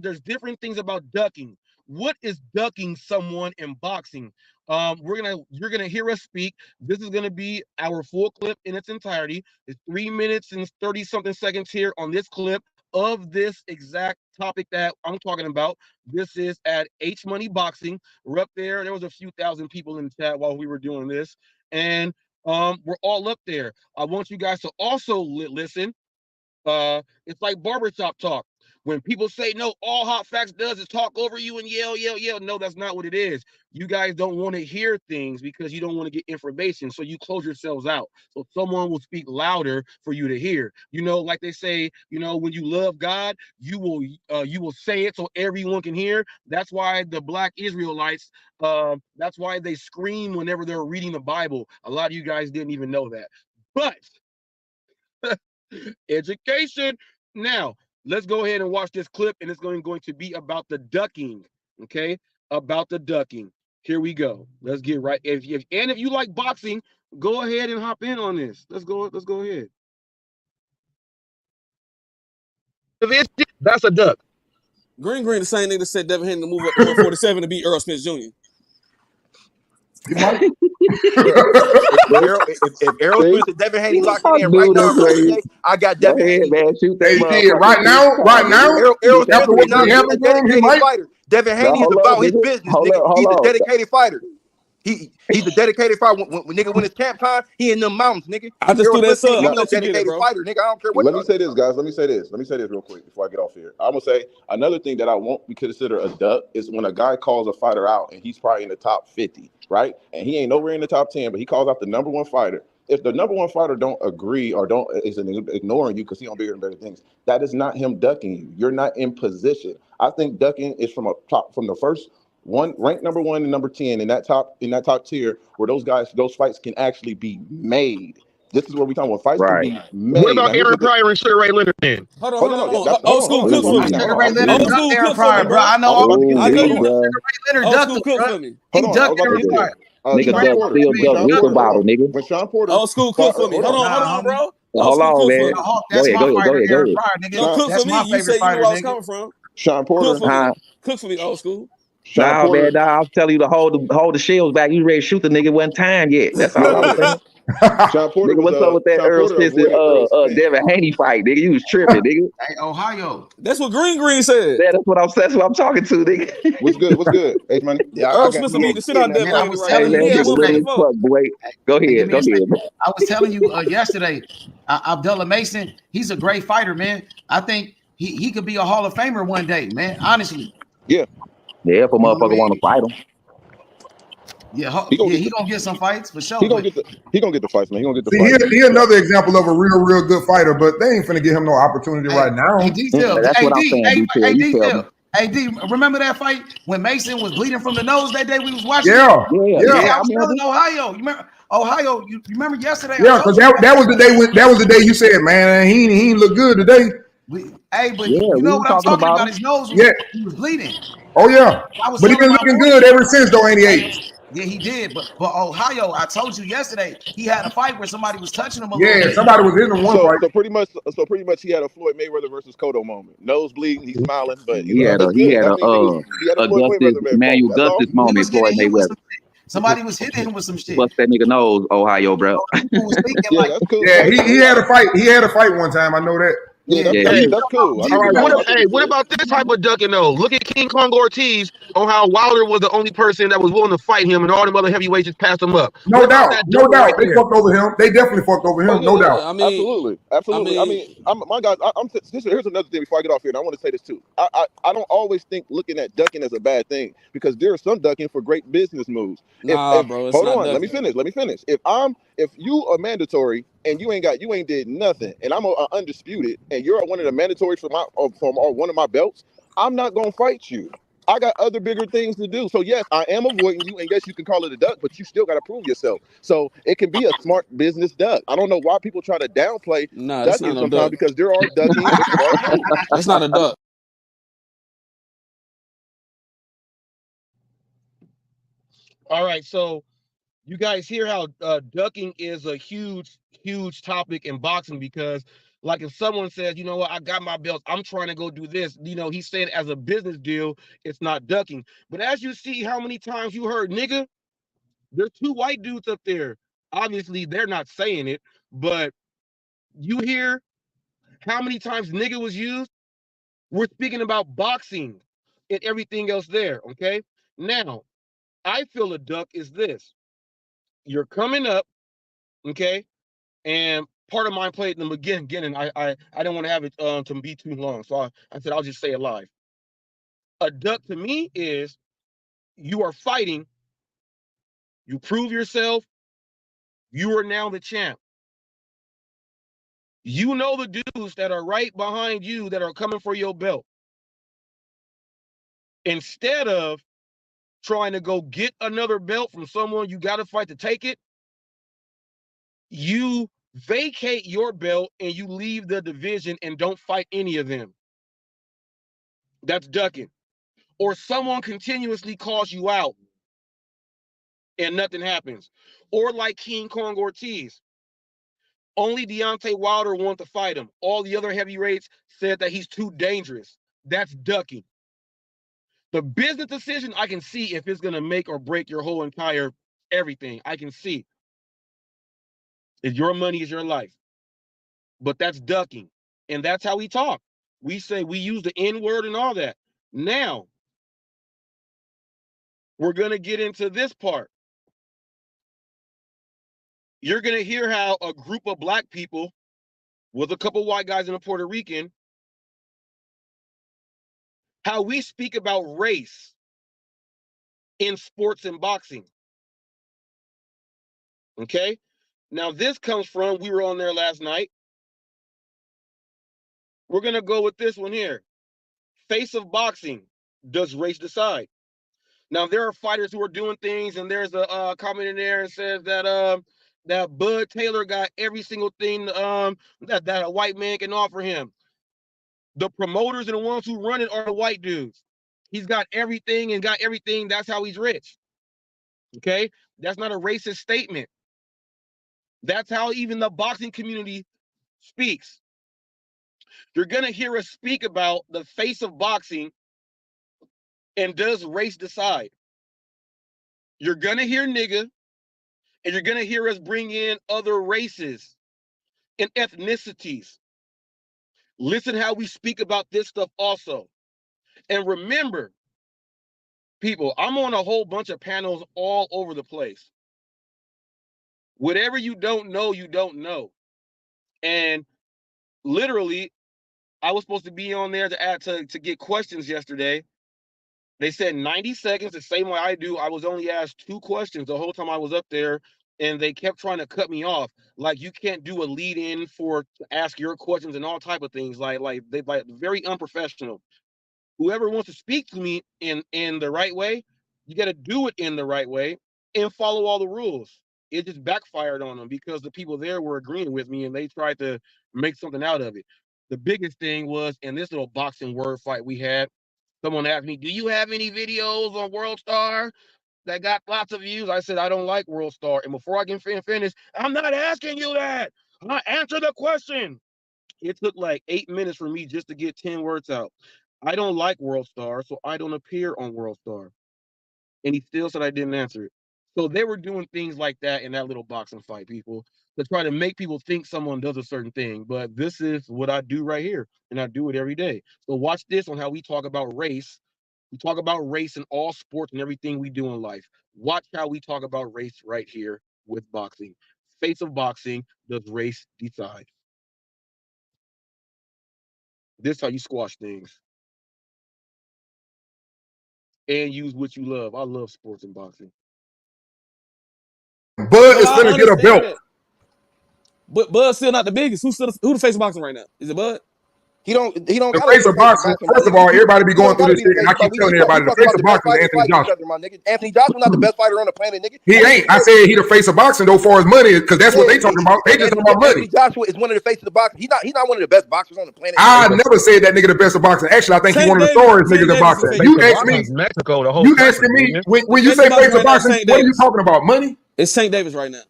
there's different things about ducking. What is ducking someone in boxing? You're gonna hear us speak. This is gonna be our full clip in its entirety. It's 3 minutes and 30 something seconds here on this clip of this exact topic that I'm talking about. This is at H Money Boxing. We're up there. There was a few thousand people in the chat while we were doing this, and we're all up there. I want you guys to also listen. It's like barbershop talk. When people say no, all Hot Facts does is talk over you and yell, yell, yell. No, that's not what it is. You guys don't want to hear things because you don't want to get information. So you close yourselves out. So someone will speak louder for you to hear. Like they say, when you love God, you will say it so everyone can hear. That's why the Black Israelites, that's why they scream whenever they're reading the Bible. A lot of you guys didn't even know that. But education. Now, let's go ahead and watch this clip, and it's going to be about the ducking. Okay, about the ducking. Here we go. Let's get right. If you like boxing, go ahead and hop in on this. Let's go ahead. That's a duck. Green, the same nigga said Devin Haney to move up to 147 to beat Earl Smith Jr. If Errol Smith and Devin Haney locked in right now, I got Devin Haney. Man, shoot that right now. Errol Smith is not a dedicated fighter. Devin Haney is about his business, nigga. He's a dedicated fighter. He's a dedicated fighter. When it's camp time, he in them mountains, nigga. I just threw that sub. He's no dedicated fighter, nigga. I don't care what. Let me say this, guys. Let me say this real quick before I get off here. I'm gonna say another thing that I won't consider a duck is when a guy calls a fighter out and he's probably in the top 50, right? And he ain't nowhere in the top 10, but he calls out the number one fighter. If the number one fighter don't agree or is ignoring you because he on bigger and better things, that is not him ducking you. You're not in position. I think ducking is from the first one, ranked number 1 and number 10 in that top tier, where those fights can actually be made. This is where we talking about fights can be made. What about Aaron Pryor and Sugar Ray Leonard then? Hold on. Old school cook for me. Sugar Ray Leonard ducked Aaron Pryor, bro. I know all Sugar Ray Leonard ducked him, bro. He ducked Aaron Pryor. Nigga duck still duck with the bottle, nigga. When Sean Porter, old school cook for me. Hold on, bro. Hold on, man. That's my fighter, Aaron Pryor, nigga. That's my favorite fighter, nigga. You knew where I was coming from. Sean Porter. Cook for me, old school. Nah, man, I was telling you to hold the shields back. You ready to shoot the nigga one time yet. That's all I was saying. Sean Porter, nigga, what's up with that Earl Smith and Devin Haney fight, nigga? You was tripping, nigga. Hey, Ohio. That's what Green said. Yeah, that's what I'm talking to, nigga. What's good? Hey, man. Yeah, Earl Smith need to sit on Devin Haney right now. Boy. Go ahead. I was telling you yesterday, Abdullah Mason, he's a great fighter, man. I think he could be a Hall of Famer one day, man. Honestly. Yeah. Yeah, if a motherfucker want to fight him. Yeah, he gonna get some fights for sure. He gonna get the fights, man. He gonna get the fights. He another example of a real good fighter, but they ain't finna give him no opportunity right now. That's what I'm saying. Hey, D, remember that fight when Mason was bleeding from the nose that day we was watching? Yeah. I was telling Ohio. You remember Ohio? You remember yesterday? Yeah, because that was the day you said, man, he ain't look good today. You know what I'm talking about? His nose he was bleeding. Oh yeah, but he been looking good ever since though, ain't he? Yeah, he did. But Ohio, I told you yesterday, he had a fight where somebody was touching him a little bit. Somebody was hitting him one fight. So pretty much he had a Floyd Mayweather versus Cotto moment. Nose bleeding, he's smiling, but he had a Emmanuel Augustus moment. Floyd Mayweather. Somebody was hitting him with some shit. Bust that nigga nose, Ohio, bro. That's cool. Yeah, he had a fight. He had a fight one time. I know that. That's cool. All right, what about this type of ducking though? Look at King Kong Ortiz on how Wilder was the only person that was willing to fight him, and all them other heavyweights just passed him up. No doubt. They fucked over him. They definitely fucked over him. No doubt. Absolutely. I mean, my guys. Here's another thing before I get off here, and I want to say this too. I don't always think looking at ducking as a bad thing because there is some ducking for great business moves. Bro. Hold on. Let me finish. If you are mandatory and you ain't did nothing, and I'm undisputed, and you're one of the mandatories from one of my belts, I'm not gonna fight you. I got other bigger things to do. So yes, I am avoiding you, and yes, you can call it a duck, but you still got to prove yourself. So it can be a smart business duck. I don't know why people try to downplay ducking sometimes because there are ducking. That's not a duck. All right, so You guys hear how ducking is a huge topic in boxing, because like if someone says, you know what, I got my belts, I'm trying to go do this, you know, he's saying as a business deal, it's not ducking. But as you see how many times you heard nigga, there's 2 white dudes up there. Obviously, they're not saying it, but you hear how many times nigga was used. We're speaking about boxing and everything else there, okay? Now, I feel a duck is this. You're coming up, okay? And part of mine played in the beginning. I didn't want to have it to be too long, so I said I'll just say it live. A duck to me is you are fighting, you prove yourself, you are now the champ. You know the dudes that are right behind you that are coming for your belt. Instead of trying to go get another belt from someone you got to fight to take it, you vacate your belt and you leave the division and don't fight any of them. That's ducking. Or someone continuously calls you out and nothing happens. Or like King Kong Ortiz. Only Deontay Wilder wanted to fight him. All the other heavyweights said that he's too dangerous. That's ducking. The business decision, I can see if it's going to make or break your whole entire everything. I can see. It's your money, is your life. But that's ducking. And that's how we talk. We say, we use the N word and all that. Now, we're going to get into this part. You're going to hear how a group of black people with a couple white guys and a Puerto Rican, how we speak about race in sports and boxing. Okay? Now, this comes from, we were on there last night. We're going to go with this one here. Face of boxing, does race decide? Now, there are fighters who are doing things, and there's a comment in there and says that that Bud Taylor got every single thing that a white man can offer him. The promoters and the ones who run it are the white dudes. He's got everything and got everything. That's how he's rich. Okay? That's not a racist statement. That's how even the boxing community speaks. You're going to hear us speak about the face of boxing and does race decide. You're going to hear nigga, and you're going to hear us bring in other races and ethnicities. Listen how we speak about this stuff also. And remember, people, I'm on a whole bunch of panels all over the place. Whatever you don't know, you don't know. And literally, I was supposed to be on there to get questions yesterday. They said 90 seconds, the same way I do. I was only asked 2 questions the whole time I was up there, and they kept trying to cut me off. Like, you can't do a lead-in to ask your questions and all type of things. Like very unprofessional. Whoever wants to speak to me in the right way, you got to do it in the right way and follow all the rules. It just backfired on them because the people there were agreeing with me and they tried to make something out of it. The biggest thing was in this little boxing word fight we had, someone asked me, do you have any videos on World Star that got lots of views? I said, I don't like World Star. And before I can finish, I'm not asking you that. Answer the question. It took like 8 minutes for me just to get 10 words out. I don't like World Star, so I don't appear on World Star. And he still said I didn't answer it. So they were doing things like that in that little boxing fight, people, to try to make people think someone does a certain thing. But this is what I do right here, and I do it every day. So watch this on how we talk about race. We talk about race in all sports and everything we do in life. Watch how we talk about race right here with boxing. Face of boxing, does race decide? This is how you squash things. And use what you love. I love sports and boxing. Bud is gonna get a belt. But Bud's still not the biggest. Who the face of boxing right now? Is it Bud? He don't The face of boxing. First of all, everybody be going through this shit, and I keep telling everybody the face of boxing is Anthony Joshua. Anthony Joshua not the best fighter on the planet, nigga. He ain't. I said he the face of boxing though, far as money, because that's what they talking about. They just talking about money. Anthony Joshua is one of the faces of boxing. He's not one of the best boxers on the planet. I never said that nigga the best of boxing. Actually, I think he's one of the sorriest niggas in boxing. You ask me, Mexico, the whole you asking me when you say face of boxing, what are you talking about? Money? It's St. Davis right now.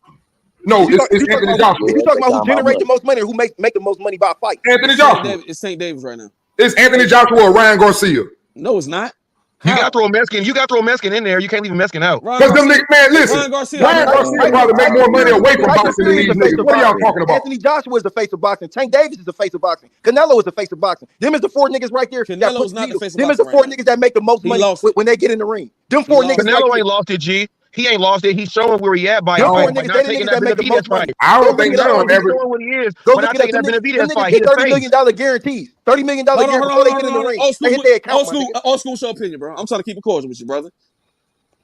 No, it's Anthony Joshua. If you talking about who generate the most money or who make the most money by fight? Anthony Joshua. It's St. Davis right now. It's Anthony Joshua or Ryan Garcia. No, it's not. You got to throw Mexican. You got to throw Mexican in there. You can't leave Mexican out. Because them niggas, man, listen. Ryan Garcia probably make more money away from boxing than these niggas. What are y'all talking about? Anthony Joshua is the face of boxing. Tank Davis is the face of boxing. Canelo is the face of boxing. Them is the four niggas right there. Canelo's not the face of boxing. Them is the four niggas that make the most money when they get in the ring. Them four niggas. Canelo ain't lost it, G. He ain't lost it. He's showing where he at by not taking that Benavidez fight. I don't think so. He's showing what he is. Go but not taking that Benavidez fight. Get $30 million guarantees. $30 million guarantees before they get in the ring. They hit their account. Old school show opinion, bro. I'm trying to keep it cordial with you, brother.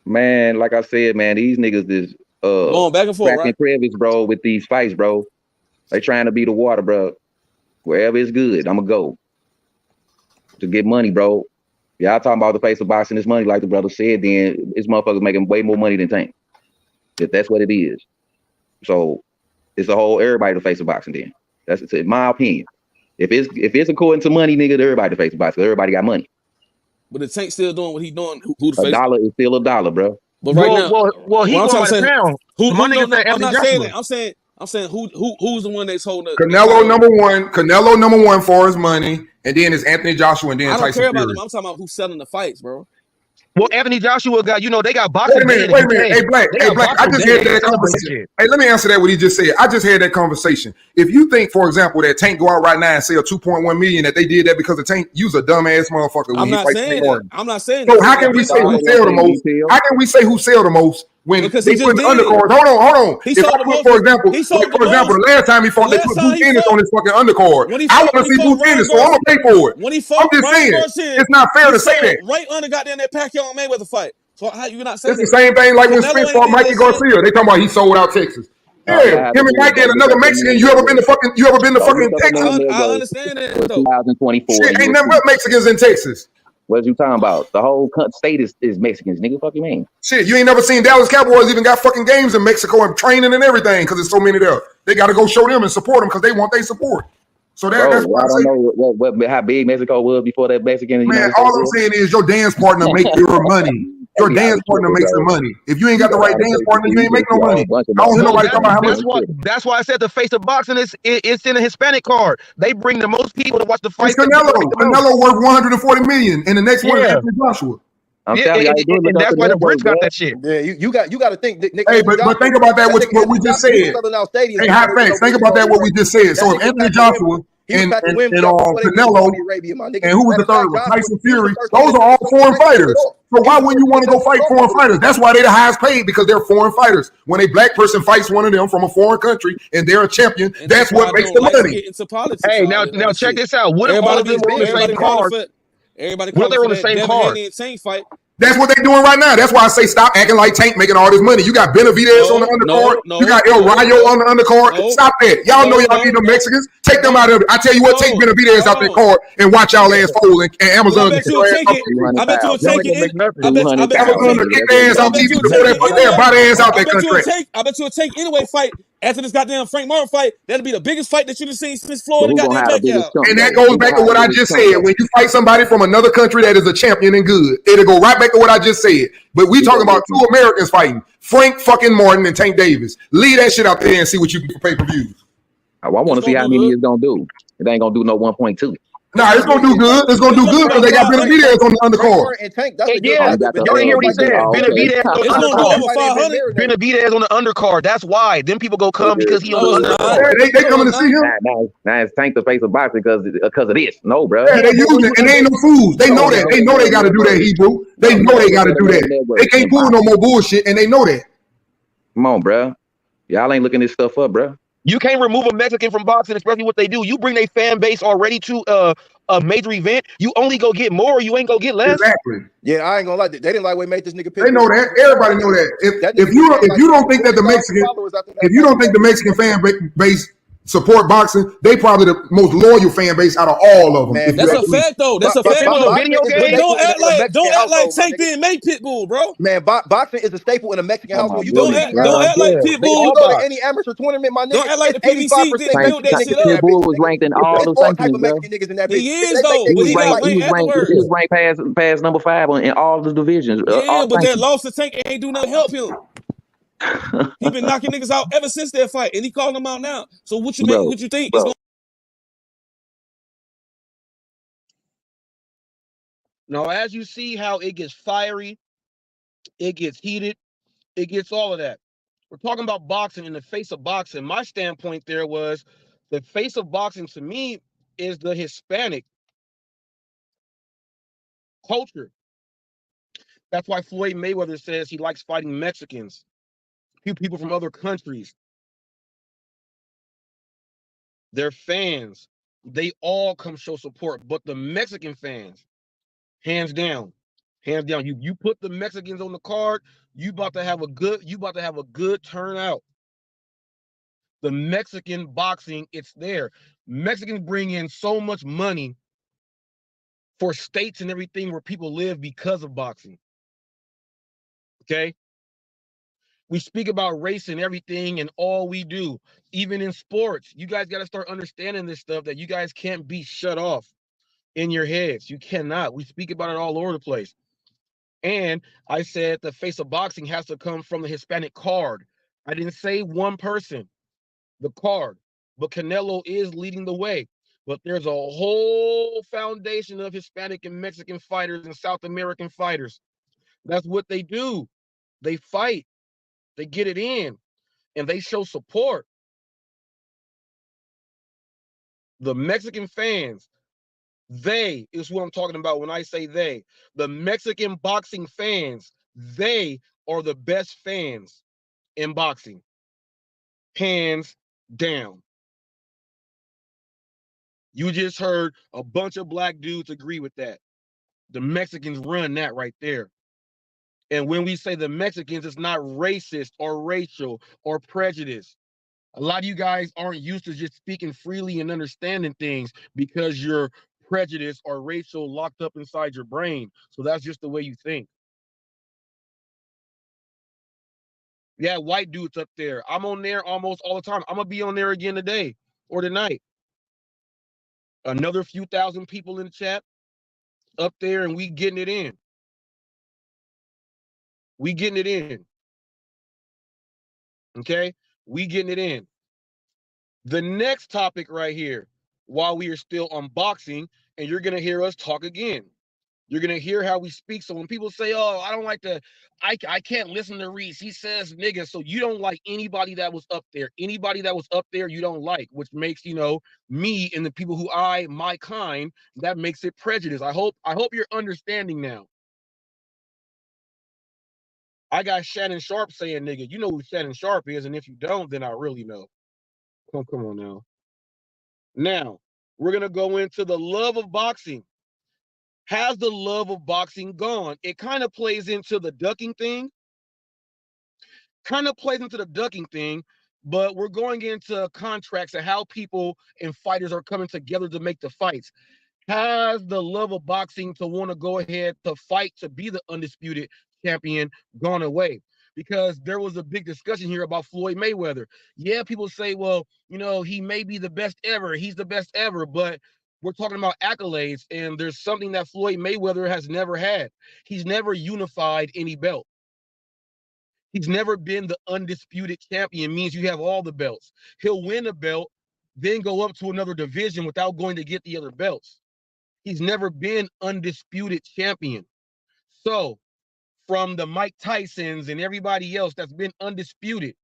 Man, like I said, man, these niggas is going back and forth, right? crevice, bro, with these fights, bro. They trying to be the water, bro. Wherever it's good, I'ma go to get money, bro. Y'all talking about the face of boxing, this money, like the brother said, then this motherfucker's making way more money than Tank. If that's what it is. So it's a whole everybody the face of boxing then. That's in my opinion. If it's according to money, nigga, everybody the face of boxing. Everybody got money. But the Tank still doing what he doing. Who the a face? dollar is still a dollar, bro. But right now, well, he going by the pound. I'm not saying that. I'm saying who's the one that's holding up? Canelo number one for his money, and then it's Anthony Joshua, and then I don't Tyson care about Fury. them. I'm talking about who's selling the fights, bro. Well, Anthony Joshua got, they got boxing. Wait a minute. Hey, Black. I just had that conversation. Hey, let me answer that what he just said. I just had that conversation. If you think, for example, that Tank go out right now and sell 2.1 million, that they did that because of Tank, you's a dumbass motherfucker. I'm not saying. So how can we say who sell the most? How can we say who sell the most when they put the undercards? Hold on. If I put, for example, the last time he fought, they put Booth Ennis on his fucking undercard. I want to see Booth Ennis, so I'm gonna pay for it. I'm just saying, it's not fair to say that. Right under goddamn that Pacquiao and Mayweather fight. So how you not saying it's the same thing like when Spence fought Mikey Garcia. They talking about he sold out Texas. Yeah, him and Mike and another Mexican. You ever been to fucking Texas? I understand that though. 2024. Shit, ain't nothing but Mexicans in Texas. What you talking about? The whole state is Mexicans, nigga. Fuck you mean? Shit, you ain't never seen Dallas Cowboys even got fucking games in Mexico and training and everything because there's so many there. They got to go show them and support them because they want their support. So that's what I don't know how big Mexico was before that Mexican. Man, all I'm saying is your dance partner make your money. Your dance partner makes the money. If you ain't got the right dance partner, you ain't make no money. I don't hear nobody talking about how much. That's why I said the face of boxing it's in a Hispanic card. They bring the most people to watch the fight. It's Canelo worth 140 million, and the next one is Anthony Joshua. I'm telling you, and that's why the Brits got that shit. Yeah, you got to think. Hey, but think about that. What we just said. Hey, HotFacts. Think about that. What we just said. So if Anthony Joshua and Canelo, and who was the third one? Tyson Fury. Those are all foreign fighters. So why wouldn't you want to go fight foreign fighters? That's why they're the highest paid, because they're foreign fighters. When a black person fights one of them from a foreign country and they're a champion, that's what makes the money. Hey, now check this out. What if all of them were on the same card? What if they were on the same card? That's what they're doing right now. That's why I say stop acting like Tank making all this money. You got Benavidez on the undercard. You got El Rayo on the undercard. Stop that. Y'all know y'all need them Mexicans. Take them out of it. I tell you what, take Benavidez out that card and watch y'all ass fold and Amazon. I bet you'll take it. Amazon to kick their ass out TV before they buy their ass out that contract. I bet you'll take anyway fight. After this goddamn Frank Martin fight, that'll be the biggest fight that you've seen since Floyd and goddamn Pacquiao. And that goes back to what I just said. When you fight somebody from another country that is a champion and good, it'll go right back to what I just said. But we talking about two Americans fighting, Frank fucking Martin and Tank Davis. Leave that shit out there and see what you can for pay-per-views. I want to see how many it's gonna do. It ain't gonna do no 1.2. Nah, it's gonna do good. It's gonna do good because they got Benavidez on the undercard. Yeah, y'all hear what he said. Benavidez on the undercard. Benavidez on the undercard. That's why. Then people go come because he on the undercard. They coming to see him. Now it's Tank the face of boxing because of this. No, bro. Yeah, they use it, and they ain't no fools. They know that. They know they got to do that, Hebrew. They know they got to do that. They can't pull no more bullshit, and they know that. Come on, bro. Y'all ain't looking this stuff up, bro. You can't remove a Mexican from boxing, especially what they do. You bring their fan base already to a major event. You only go get more, or you ain't go get less. Exactly. Yeah, I ain't gonna lie. They didn't like way made this nigga. They know that. Everybody know that. If you don't think that the Mexican fan base support boxing, they probably the most loyal fan base out of all of them. Man, that's a fact though. That's a fact though. Don't act like Tank didn't make Pitbull, bro. Man, boxing is a staple in a Mexican household. Don't act like Pitbull. You go to any amateur tournament, my nigga. Don't act like the PBC didn't build that shit up. Pitbull was ranked in all the sanctions, He is though. He was ranked past number 5 in all the divisions. Yeah, but that loss to Tank ain't do nothing to help him. He been knocking niggas out ever since that fight, and he calling them out now. So what you Bro, what you think is going? Now, as you see how it gets fiery, it gets heated, it gets all of that. We're talking about boxing in the face of boxing. My standpoint there was the face of boxing to me is the Hispanic culture. That's why Floyd Mayweather says he likes fighting Mexicans, people from other countries. They're fans. They all come show support, but the Mexican fans, hands down, hands down. You put the Mexicans on the card, you about to have a good turnout. The Mexican boxing, it's there. Mexicans bring in so much money for states and everything where people live because of boxing. Okay? We speak about race and everything and all we do, even in sports. You guys got to start understanding this stuff that you guys can't be shut off in your heads. You cannot. We speak about it all over the place. And I said the face of boxing has to come from the Hispanic card. I didn't say one person, the card. But Canelo is leading the way. But there's a whole foundation of Hispanic and Mexican fighters and South American fighters. That's what they do. They fight. They get it in. And they show support. The Mexican fans, they is what I'm talking about when I say they. The Mexican boxing fans, they are the best fans in boxing. Hands down. You just heard a bunch of black dudes agree with that. The Mexicans run that right there. And when we say the Mexicans, it's not racist or racial or prejudice. A lot of you guys aren't used to just speaking freely and understanding things because you're prejudiced or racial locked up inside your brain. So that's just the way you think. Yeah, white dudes up there. I'm on there almost all the time. I'm going to be on there again today or tonight. Another few thousand people in the chat up there, and we getting it in. We getting it in. Okay? We getting it in. The next topic right here, while we are still unboxing, and you're going to hear us talk again. You're going to hear how we speak. So when people say, oh, I don't like I can't listen to Reese. He says nigga. So you don't like anybody that was up there. Anybody that was up there, you don't like, which makes, me and the people who my kind, that makes it prejudice. I hope you're understanding now. I got Shannon Sharp saying nigga. You know who Shannon Sharp is. And if you don't, then I really know. Come on now. Now, we're going to go into the love of boxing. Has the love of boxing gone? It kind of plays into the ducking thing. But we're going into contracts and how people and fighters are coming together to make the fights. Has the love of boxing to want to go ahead to fight to be the undisputed champion gone away? Because there was a big discussion here about Floyd Mayweather. Yeah, people say, well, he may be the best ever. He's the best ever. But we're talking about accolades, and there's something that Floyd Mayweather has never had. He's never unified any belt. He's never been the undisputed champion, means you have all the belts. He'll win a belt, then go up to another division without going to get the other belts. He's never been undisputed champion. So, from the Mike Tysons and everybody else that's been undisputed,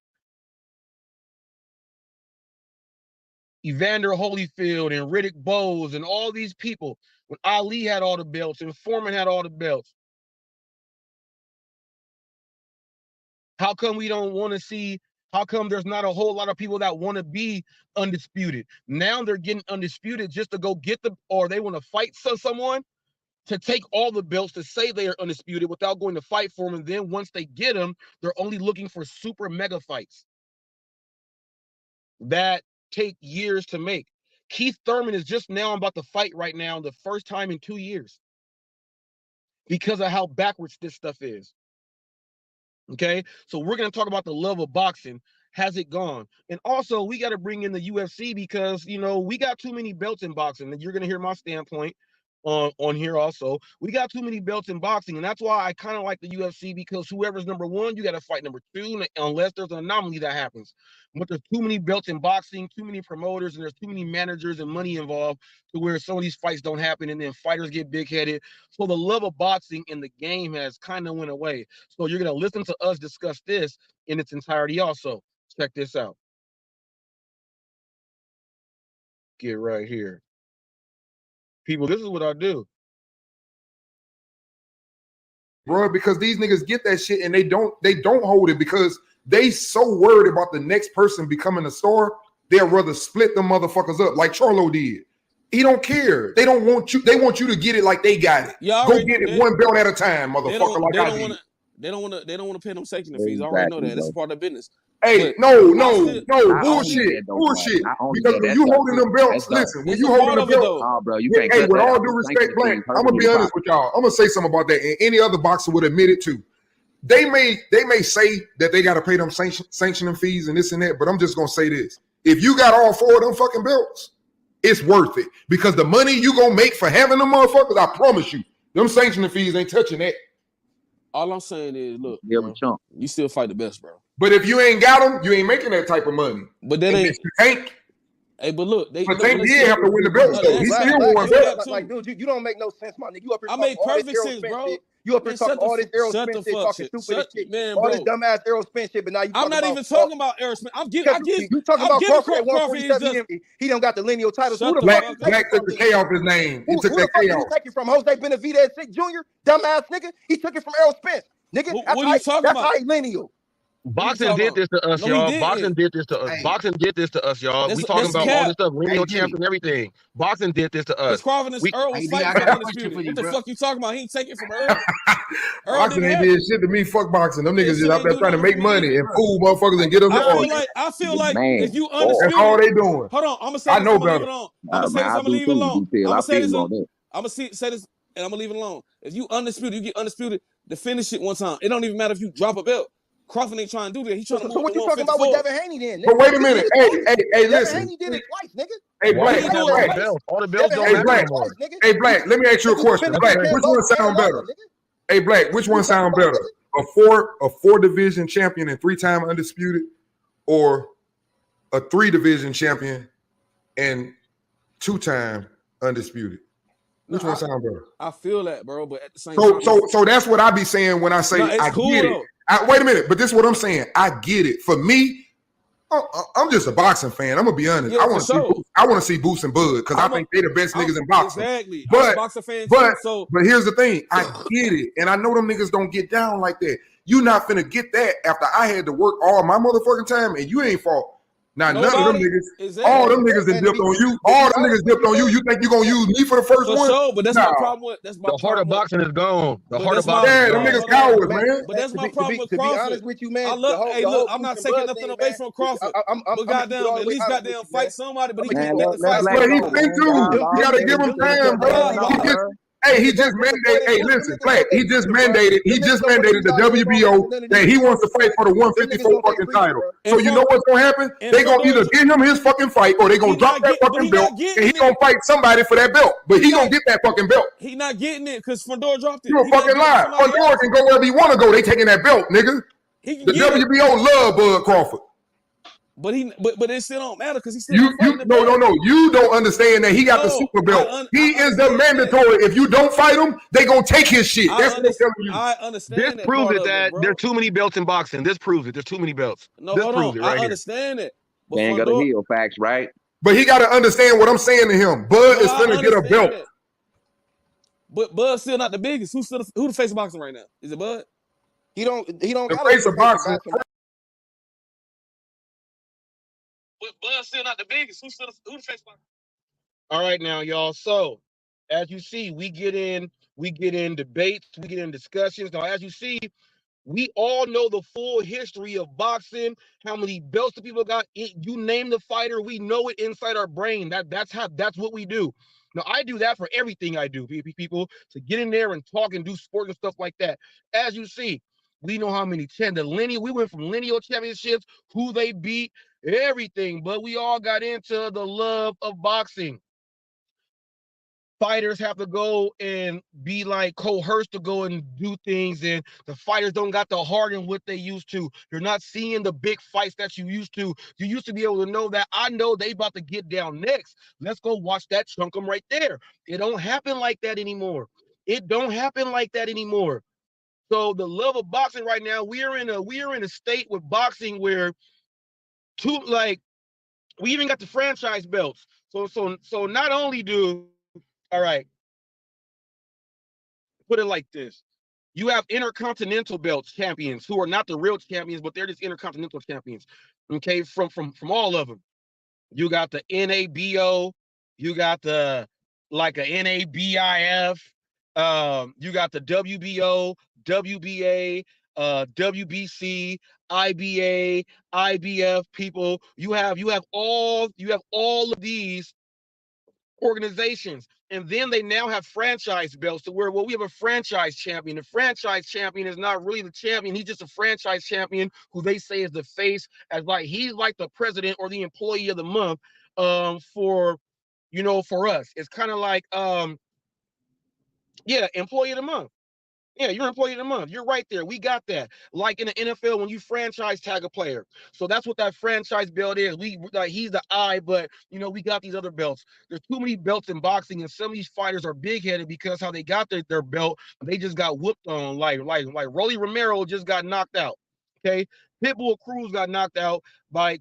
Evander Holyfield and Riddick Bowe and all these people, when Ali had all the belts and Foreman had all the belts, how come we don't want to see, how come there's not a whole lot of people that want to be undisputed? Now they're getting undisputed just to go get or they want to fight someone to take all the belts to say they are undisputed without going to fight for them. And then once they get them, they're only looking for super mega fights that take years to make. Keith Thurman is just now about to fight right now, the first time in 2 years, because of how backwards this stuff is. Okay, so we're going to talk about the love of boxing. Has it gone? And also, we got to bring in the UFC because, we got too many belts in boxing. And you're going to hear my standpoint. on here also. We got too many belts in boxing, and that's why I kind of like the UFC, because whoever's number one, you got to fight number two, unless there's an anomaly that happens. But there's too many belts in boxing, too many promoters, and there's too many managers and money involved to where some of these fights don't happen, and then fighters get big-headed. So the love of boxing in the game has kind of went away. So you're going to listen to us discuss this in its entirety also. Check this out. Get right here. People, this is what I do. Bro, because these niggas get that shit and they don't hold it because they so worried about the next person becoming a star, they'll rather split them motherfuckers up like Charlo did. He don't care. They don't want you. They want you to get it like they got it. Go get it one belt at a time, motherfucker. Like I did. They don't want to pay them safety fees. I already know that. That's a part of the business. Hey, no, bullshit. Because when you holding them belts, listen, when you holding the belt, bro, you can't. Hey, with all due respect, Blank, I'm gonna be honest with y'all. I'm gonna say something about that, and any other boxer would admit it too. They may say that they got to pay them sanctioning fees and this and that, but I'm just gonna say this: if you got all four of them fucking belts, it's worth it because the money you gonna make for having them motherfuckers, I promise you, them sanctioning fees ain't touching that. All I'm saying is, look, bro, you still fight the best, bro. But if you ain't got them, you ain't making that type of money. But that ain't Tank. Hey, but look, Tank did have to win the belts though. He still won belts. Like, dude, you don't make no sense, my nigga. You up here I make perfect sense, bro. You up here talking all this Aerosmith shit, talking stupid shit, man, all this dumbass Aerosmith shit, but now you. I'm not even talking about Aerosmith. You talking about Crawford at 147? He don't got the lineal titles. Black took the K off his name. He took that K off. He take it from Jose Benavidez Jr. Dumbass nigga. He took it from Errol Spence. Nigga, what are you talking about? That's how he lineal. Boxing did this to us, y'all. Boxing did this to us. Boxing did this to us, y'all. We talking about all this stuff, lineal champs and everything. Boxing did this to us. Crawford and Earl was fighting for undisputed. What the fuck you talking about? He ain't taking from Earl. Boxing ain't did shit to me. Fuck boxing. Them niggas is out there trying to make money and fool motherfuckers and get them. I feel like if you undisputed, that's all they doing. Hold on, I'm gonna say. I know better. I'm gonna say this. I'm gonna leave it alone. I'm gonna say this. I'm gonna say this, and I'm gonna leave it alone. If you undisputed, you get undisputed to finish it one time. It don't even matter if you drop a belt. Crawford ain't trying to do that. He's trying to move. So what you talking about with Devin Haney then? But wait a minute. Hey, listen. Devin Haney did it twice, nigga. Hey, Black. All the belts don't matter anymore. Hey, Black. Let me ask you a question. Black, which one sound better? Hey, Black, which one sound better? A four division champion and 3-time undisputed, or a 3-division champion and 2-time undisputed? Which one sound better? I feel that, bro. But at the same time, so that's what I be saying when I say I get it. Wait a minute, but this is what I'm saying. I get it. For me, I'm just a boxing fan. I'm gonna be honest. Yeah, I want to see Boots and Bud because I think they're the best niggas in boxing. Exactly. But I'm a boxing fan too, but here's the thing. I get it, and I know them niggas don't get down like that. You not finna get that after I had to work all my motherfucking time, and you ain't fought. Now none of them niggas, all them niggas that dipped on you. All them niggas dipped on you. You think you gonna use me for the first one? Sure, but that's my problem with the heart of boxing is gone. The heart of boxing. Yeah, them niggas cowards, man. But that's my problem with Crawford. To be honest with you, man. Look, I'm not taking nothing away from Crawford. But goddamn, at least goddamn fight somebody. But he can't get the fight. But he think too. You gotta give him time, bro. Hey, he just mandated. Hey, listen, Black. He just mandated the WBO that he wants to fight for the 154 fucking title. So you know what's gonna happen? They gonna either give him his fucking fight or they gonna drop that fucking belt and he gonna fight somebody for that belt. But he gonna get that fucking belt. He not getting it because Fedor dropped it. You a fucking lie. Fedor can go wherever he want to go. They taking that belt, nigga. The WBO love Bud Crawford. But it still don't matter because he still no. You don't understand that he got the super belt. He is the mandatory. If you don't fight him, they gonna take his shit. That's what I'm telling you. I understand. This proves it that there are too many belts in boxing. This proves it. There's too many belts. No, this hold proves on. It right I understand it. Man, got to heal facts, right? But he got to understand what I'm saying to him. Bud is finna get a belt. But Bud's still not the biggest. Who the face of boxing right now? Is it Bud? He don't the face of boxing. But Bud's still not the biggest. Who the face boxing? All right, now, y'all. So, as you see, we get in debates, we get in discussions. Now, as you see, we all know the full history of boxing, how many belts the people got. You name the fighter, we know it inside our brain. That's what we do. Now, I do that for everything I do, people, to get in there and talk and do sport and stuff like that. As you see, we know how many we went from lineal championships, who they beat, everything, but we all got into the love of boxing. fighters have to go and be like coerced to go and do things, and the fighters don't got the heart in what they used to. You're not seeing the big fights that you used to. You used to be able to know that I know they about to get down next. Let's go watch that chunk them right there. It don't happen like that anymore. It don't happen like that anymore. So the love of boxing right now, we are in a state with boxing where we even got the franchise belts. So not only all right, put it like this. You have intercontinental belt champions who are not the real champions, but they're just intercontinental champions. Okay, from all of them. You got the NABO, you got the like a NABIF, you got the WBO, WBA, WBC, IBA, IBF people. You have all of these organizations, and then they now have franchise belts to where, well, we have a franchise champion. The franchise champion is not really the champion. He's just a franchise champion who they say is the face, as like he's like the president or the employee of the month for for us. It's kind of like employee of the month. Yeah, you're employee of the month. You're right there. We got that. Like in the NFL, when you franchise tag a player. So that's what that franchise belt is. He's the eye, but we got these other belts. There's too many belts in boxing, and some of these fighters are big-headed because how they got their belt, they just got whooped on. Like Rolly Romero just got knocked out. Okay. Pitbull Cruz got knocked out by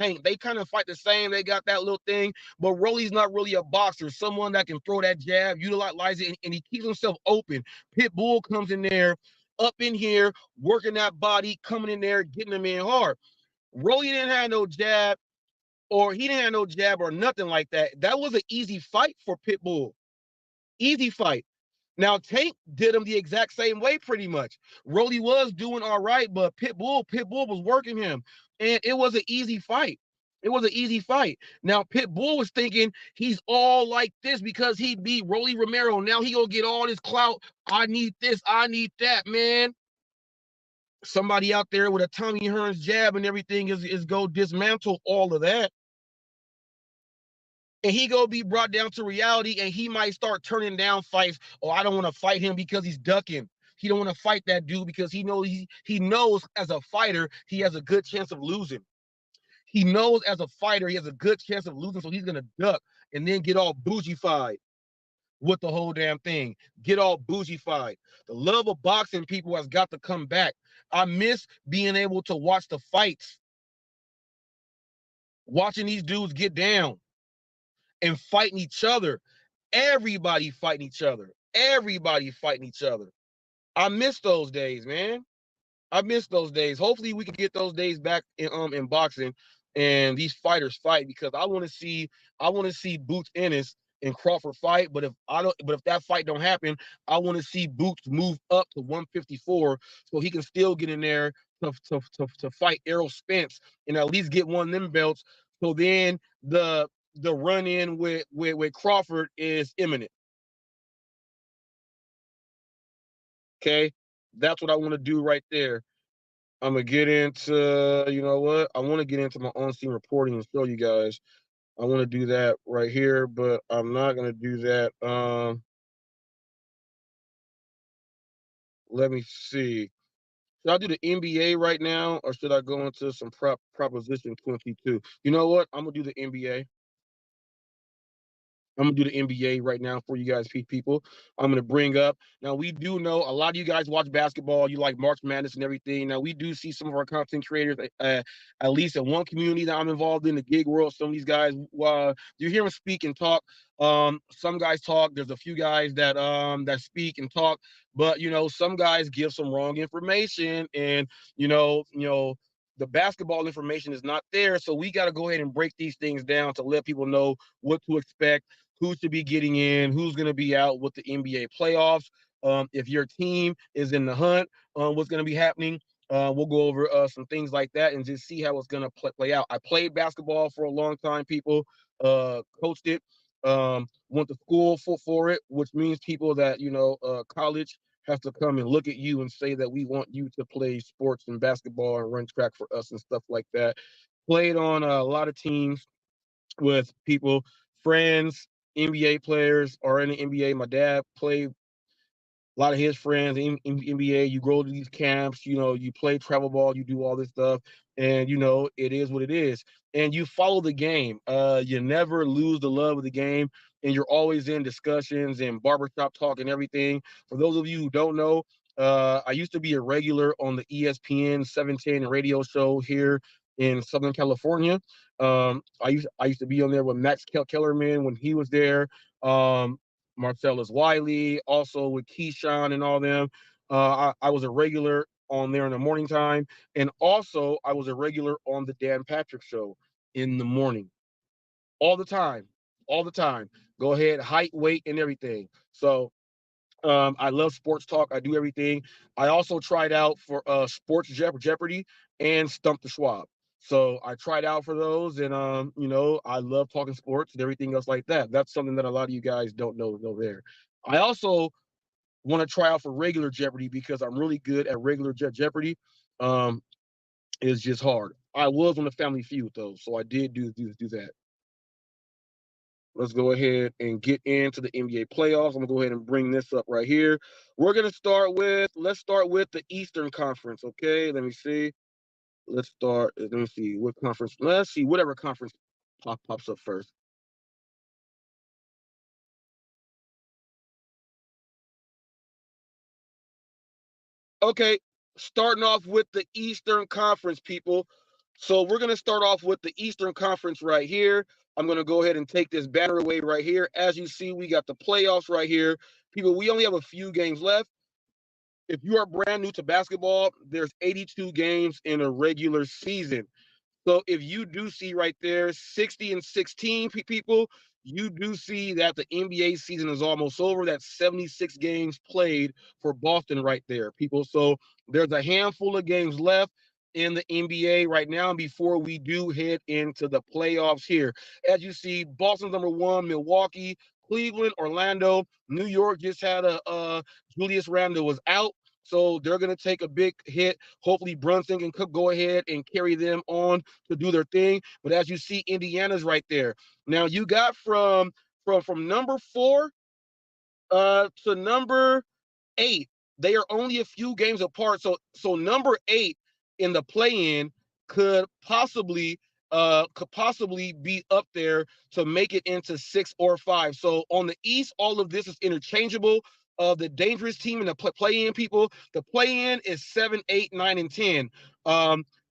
Tank. They kind of fight the same. They got that little thing, but Rolly's not really a boxer. Someone that can throw that jab, utilize it, and he keeps himself open. Pitbull comes in there, up in here, working that body, coming in there, getting him in hard. Rolly didn't have no jab, or he didn't have no jab or nothing like that. That was an easy fight for Pitbull. Easy fight. Now, Tank did him the exact same way, pretty much. Rolly was doing all right, but Pitbull was working him, and it was an easy fight. It was an easy fight. Now, Pitbull was thinking he's all like this because he beat Rolly Romero. Now he gonna get all this clout. I need this. I need that, man. Somebody out there with a Tommy Hearns jab and everything is go dismantle all of that. And he gonna be brought down to reality, and he might start turning down fights. Oh, I don't want to fight him because he's ducking. He don't want to fight that dude because he knows as a fighter he has a good chance of losing. He knows as a fighter he has a good chance of losing, so he's gonna duck and then get all bougie-fied with the whole damn thing. Get all bougie-fied. The love of boxing, people, has got to come back. I miss being able to watch the fights, watching these dudes get down and fighting each other. Everybody fighting each other. Everybody fighting each other. I miss those days, man. I miss those days. Hopefully we can get those days back in boxing and these fighters fight, because I want to see Boots Ennis and Crawford fight. But if that fight don't happen, I want to see Boots move up to 154 so he can still get in there to fight Errol Spence and at least get one of them belts. So then the run in with Crawford is imminent. Okay, that's what I want to do right there. I'm gonna get into, you know what? I want to get into my on-scene reporting and show you guys. I want to do that right here, but I'm not gonna do that. Let me see. Should I do the NBA right now, or should I go into some Proposition 22? You know what? I'm gonna do the NBA. I'm gonna do the NBA right now for you guys, people. I'm gonna bring up, now we do know a lot of you guys watch basketball. You like March Madness and everything. Now we do see some of our content creators, at least in one community that I'm involved in, the gig world. Some of these guys, you hear them speak and talk. Some guys talk. There's a few guys that speak and talk, but some guys give some wrong information, and the basketball information is not there. So we got to go ahead and break these things down to let people know what to expect, who should be getting in, who's going to be out with the NBA playoffs. If your team is in the hunt, what's going to be happening. We'll go over some things like that and just see how it's going to play out. I played basketball for a long time, people. Coached it. Went to school for it, which means people that, college have to come and look at you and say that we want you to play sports and basketball and run track for us and stuff like that. Played on a lot of teams with people, friends, NBA players are in the NBA. My dad played, a lot of his friends in NBA. You go to these camps, you play travel ball, you do all this stuff, and it is what it is. And you follow the game. You never lose the love of the game, and you're always in discussions and barbershop talk and everything. For those of you who don't know, I used to be a regular on the ESPN 710 radio show here in Southern California. I used to be on there with Max Kellerman when he was there. Marcellus Wiley, also with Keyshawn and all them. I was a regular on there in the morning time, and also I was a regular on the Dan Patrick Show in the morning, all the time, all the time. Go ahead, height, weight, and everything. So I love sports talk. I do everything. I also tried out for Sports Jeopardy and Stump the Schwab. So I tried out for those, and I love talking sports and everything else like that. That's something that a lot of you guys don't know there. I also want to try out for regular Jeopardy because I'm really good at regular Jeopardy. It's just hard. I was on the Family Feud though, so I did do that. Let's go ahead and get into the NBA playoffs. I'm gonna go ahead and bring this up right here. Let's start with the Eastern Conference. Okay, let me see. Let me see what conference. Let's see whatever conference pops up first. Okay, starting off with the Eastern Conference, people. So we're going to start off with the Eastern Conference right here. I'm going to go ahead and take this banner away right here. As you see, we got the playoffs right here. People, we only have a few games left. If you are brand new to basketball, there's 82 games in a regular season. So if you do see right there 60-16 people, you do see that the NBA season is almost over. That's 76 games played for Boston right there, people. So there's a handful of games left in the NBA right now before we do head into the playoffs here. As you see, Boston's number 1, Milwaukee, Cleveland, Orlando, New York just had Julius Randle was out. So they're going to take a big hit. Hopefully Brunson can go ahead and carry them on to do their thing. But as you see, Indiana's right there. Now you got from number 4 to number 8. They are only a few games apart. So number 8 in the play-in could possibly be up there to make it into 6 or 5. So on the East, all of this is interchangeable. The dangerous team in the play-in, people, the play-in is 7, 8, 9, and 10.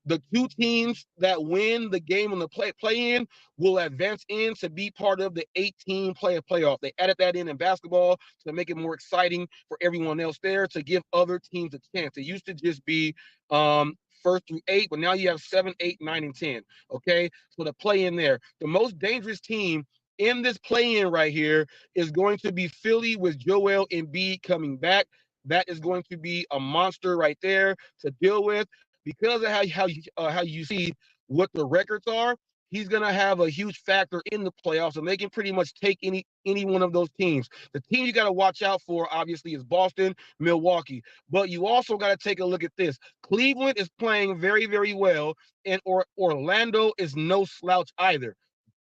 The 2 teams that win the game on the play-in will advance in to be part of the 18 playoff. They added that in basketball to make it more exciting for everyone else there, to give other teams a chance. It used to just be 1st through 8, but now you have 7, 8, 9, and 10. Okay, so the play-in there. The most dangerous team in this play-in right here is going to be Philly with Joel Embiid coming back. That is going to be a monster right there to deal with. Because of how you see what the records are, he's going to have a huge factor in the playoffs, and they can pretty much take any one of those teams. The team you got to watch out for, obviously, is Boston, Milwaukee. But you also got to take a look at this. Cleveland is playing very, very well, and Orlando is no slouch either.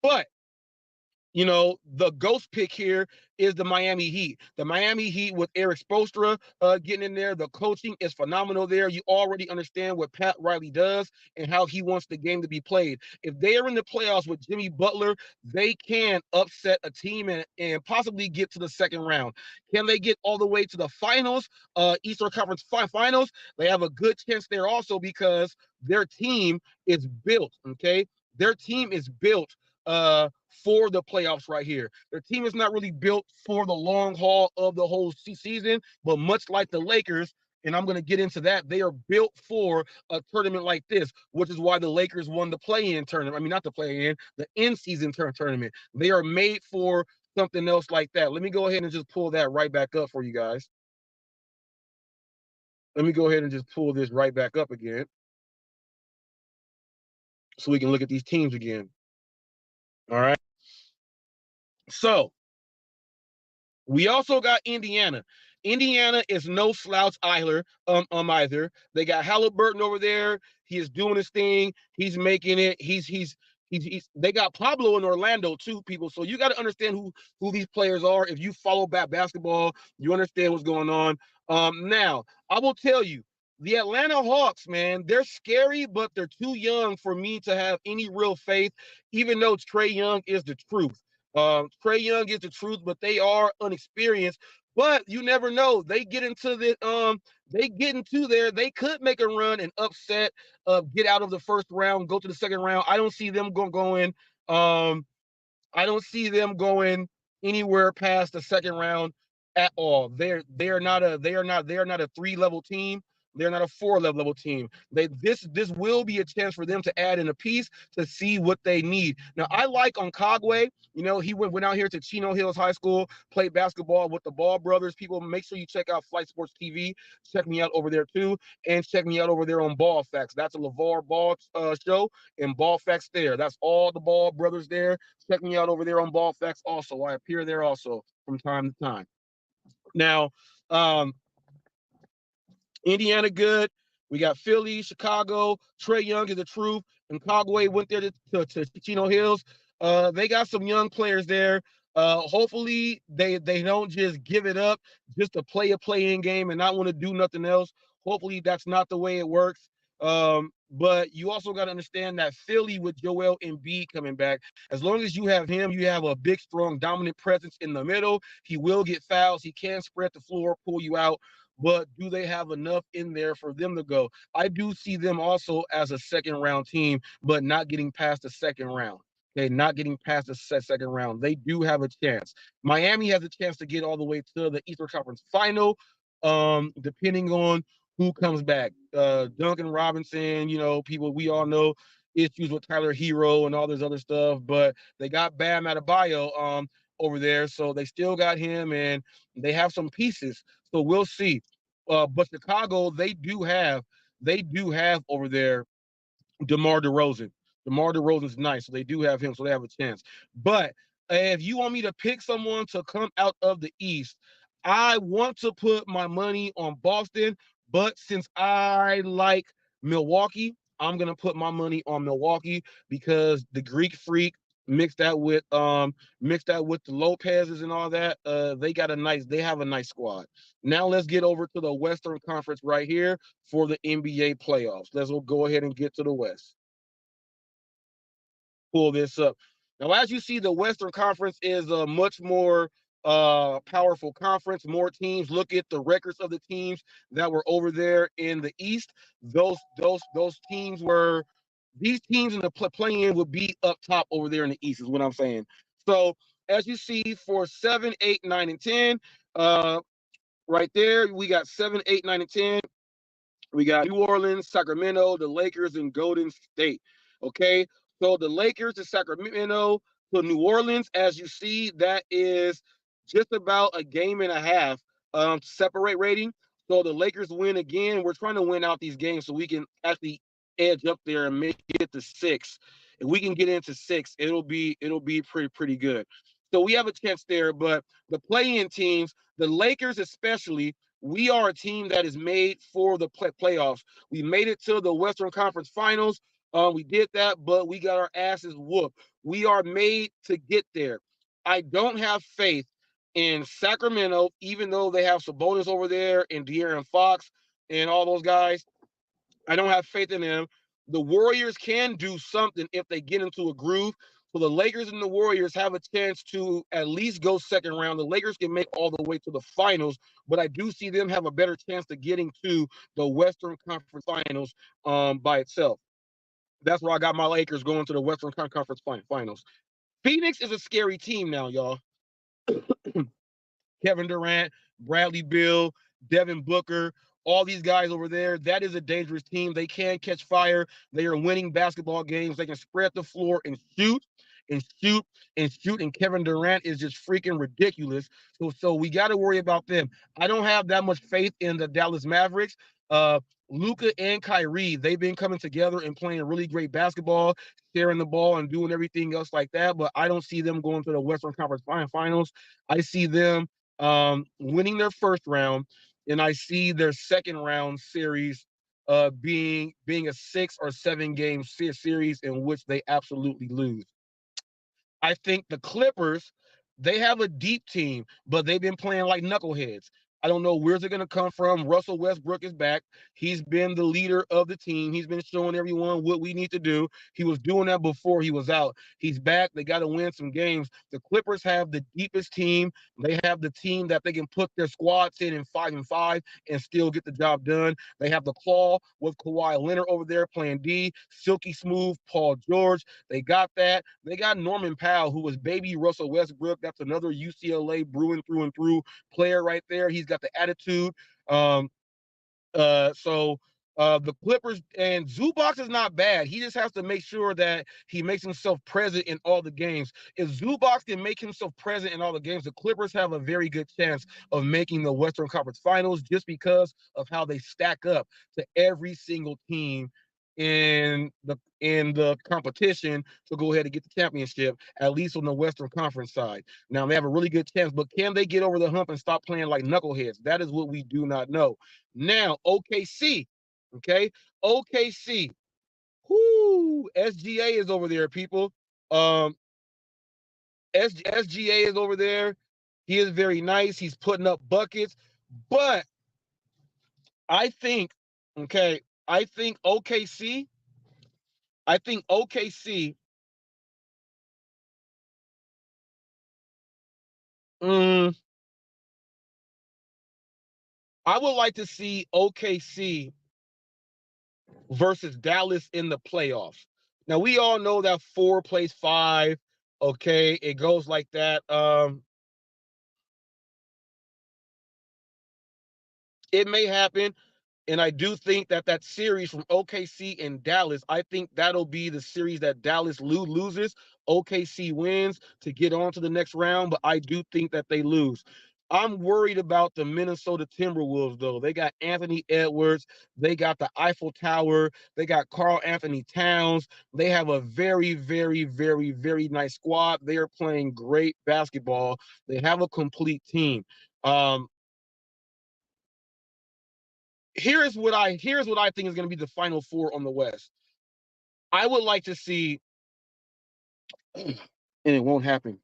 But the ghost pick here is the Miami Heat. The Miami Heat with Eric Spoelstra getting in there. The coaching is phenomenal there. You already understand what Pat Riley does and how he wants the game to be played. If they are in the playoffs with Jimmy Butler, they can upset a team and possibly get to the second round. Can they get all the way to the finals, Eastern Conference finals? They have a good chance there also because their team is built, okay? Their team is built for the playoffs right here. Their team is not really built for the long haul of the whole season, but much like the Lakers, and I'm going to get into that, they are built for a tournament like this, which is why the Lakers won the play-in tournament. I mean, not the play-in, the in-season tournament. They are made for something else like that. Let me go ahead and just pull that right back up for you guys. Let me go ahead and just pull this right back up again so we can look at these teams again. All right. So we also got Indiana. Indiana is no slouch either. They got Halliburton over there. He is doing his thing. He's making it. He's They got Pablo in Orlando too, people. So you got to understand who these players are. If you follow basketball, you understand what's going on. Now, I will tell you, the Atlanta Hawks, man, they're scary, but they're too young for me to have any real faith, even though Trae Young is the truth. Trae Young is the truth, but they are inexperienced. But you never know. They get into there. They could make a run and upset, get out of the first round, go to the second round. I don't see them going. I don't see them going anywhere past the second round at all. They are not a 3-level team. They're not a 4-level team. This will be a chance for them to add in a piece to see what they need. Now, I like Onkagwe. You know, he went out here to Chino Hills High School, played basketball with the Ball brothers. People, make sure you check out Flight Sports TV. Check me out over there too, and check me out over there on Ball Facts. That's a LeVar Ball show, and Ball Facts there. That's all the Ball brothers there. Check me out over there on Ball Facts also. I appear there also from time to time. Now, Indiana good. We got Philly, Chicago. Trae Young is the truth. And Cogway went there to Chino Hills. They got some young players there. Hopefully they don't just give it up just to play a play-in game and not want to do nothing else. Hopefully that's not the way it works. But you also got to understand that Philly with Joel Embiid coming back, as long as you have him, you have a big, strong, dominant presence in the middle. He will get fouls. He can spread the floor, pull you out. But do they have enough in there for them to go? I do see them also as a second-round team, but not getting past the second round. Okay, not getting past the second round. They do have a chance. Miami has a chance to get all the way to the Eastern Conference Final, depending on who comes back. Duncan Robinson, you know, people we all know issues with Tyler Hero and all this other stuff, but they got Bam Adebayo over there, so they still got him, and they have some pieces. So we'll see. But Chicago, they do have over there DeMar DeRozan. DeMar DeRozan's nice, so they do have him, so they have a chance. But if you want me to pick someone to come out of the East, I want to put my money on Boston, but since I like Milwaukee, I'm gonna put my money on Milwaukee because the Greek Freak mixed that with the Lopez's and all that. They have a nice squad. Now let's get over to the Western Conference right here for the NBA playoffs. Let's go ahead and get to the West. Pull this up. Now, as you see, the Western Conference is a much more powerful conference. More teams. Look at the records of the teams that were over there in the East. Those teams were. These teams in the play-in would be up top over there in the East, is what I'm saying. So, as you see, for 7, 8, 9, and 10, right there, we got 7, 8, 9, and 10. We got New Orleans, Sacramento, the Lakers, and Golden State. Okay, so the Lakers to Sacramento to New Orleans, as you see, that is just about a game and a half separate rating. So the Lakers win again. We're trying to win out these games so we can actually edge up there and make it to 6. If we can get into 6, it'll be pretty good. So we have a chance there. But the play-in teams, the Lakers especially, we are a team that is made for the playoffs. We made it to the Western Conference Finals. We did that, but we got our asses whooped. We are made to get there. I don't have faith in Sacramento, even though they have Sabonis over there and De'Aaron Fox and all those guys. I don't have faith in them. The Warriors can do something if they get into a groove. So the Lakers and the Warriors have a chance to at least go second round. The Lakers can make all the way to the finals, but I do see them have a better chance of getting to the Western Conference Finals by itself. That's where I got my Lakers going to the Western Conference Finals. Phoenix is a scary team now, y'all. Kevin Durant, Bradley Beal, Devin Booker, all these guys over there, that is a dangerous team. They can catch fire. They are winning basketball games. They can spread the floor and shoot and shoot and shoot. And Kevin Durant is just freaking ridiculous. So we got to worry about them. I don't have that much faith in the Dallas Mavericks. Luka and Kyrie, they've been coming together and playing really great basketball, sharing the ball and doing everything else like that. But I don't see them going to the Western Conference Finals. I see them winning their first round, and I see their second round series being a 6 or 7 game series in which they absolutely lose. I think the Clippers, they have a deep team, but they've been playing like knuckleheads. I don't know where's it going to come from. Russell Westbrook is back. He's been the leader of the team. He's been showing everyone what we need to do. He was doing that before he was out. He's back. They got to win some games. The Clippers have the deepest team. They have the team that they can put their squads in 5-5 and still get the job done. They have the claw with Kawhi Leonard over there playing D, silky smooth Paul George. They got that. They got Norman Powell, who was baby Russell Westbrook. That's another UCLA Bruin through and through player right there. He's got the attitude. The Clippers, and Zubac is not bad. He just has to make sure that he makes himself present in all the games. If Zubac can make himself present in all the games, the Clippers have a very good chance of making the Western Conference Finals just because of how they stack up to every single team in the competition to go ahead and get the championship, at least on the Western Conference side. Now, they have a really good chance, but can they get over the hump and stop playing like knuckleheads? That is what we do not know. Now, OKC, okay? OKC. Whoo, SGA is over there, people. SGA is over there. He is very nice. He's putting up buckets. But I think OKC, I would like to see OKC versus Dallas in the playoffs. Now, we all know that 4 plays 5. Okay, it goes like that. It may happen. And I do think that series from OKC and Dallas, I think that'll be the series that Dallas loses. OKC wins to get on to the next round, but I do think that they lose. I'm worried about the Minnesota Timberwolves, though. They got Anthony Edwards. They got the Eiffel Tower. They got Karl Anthony Towns. They have a very, very, very, very nice squad. They are playing great basketball. They have a complete team. Here's what I think is going to be the Final Four on the West. I would like to see, and it won't happen.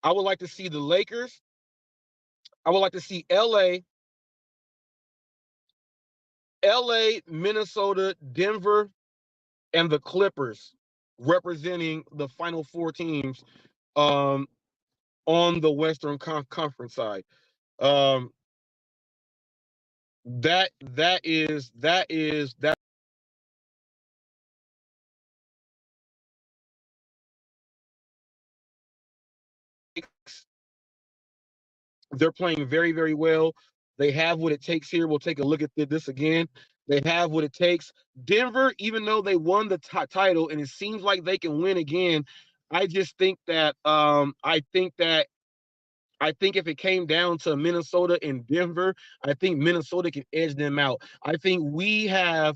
I would like to see the Lakers. I would like to see LA, Minnesota, Denver, and the Clippers representing the Final Four teams on the Western Conference side. That they're playing very, very well. They have what it takes here. We'll take a look at this again. They have what it takes. Denver, even though they won the title and it seems like they can win again, I just think that I think if it came down to Minnesota and Denver, I think Minnesota can edge them out. I think the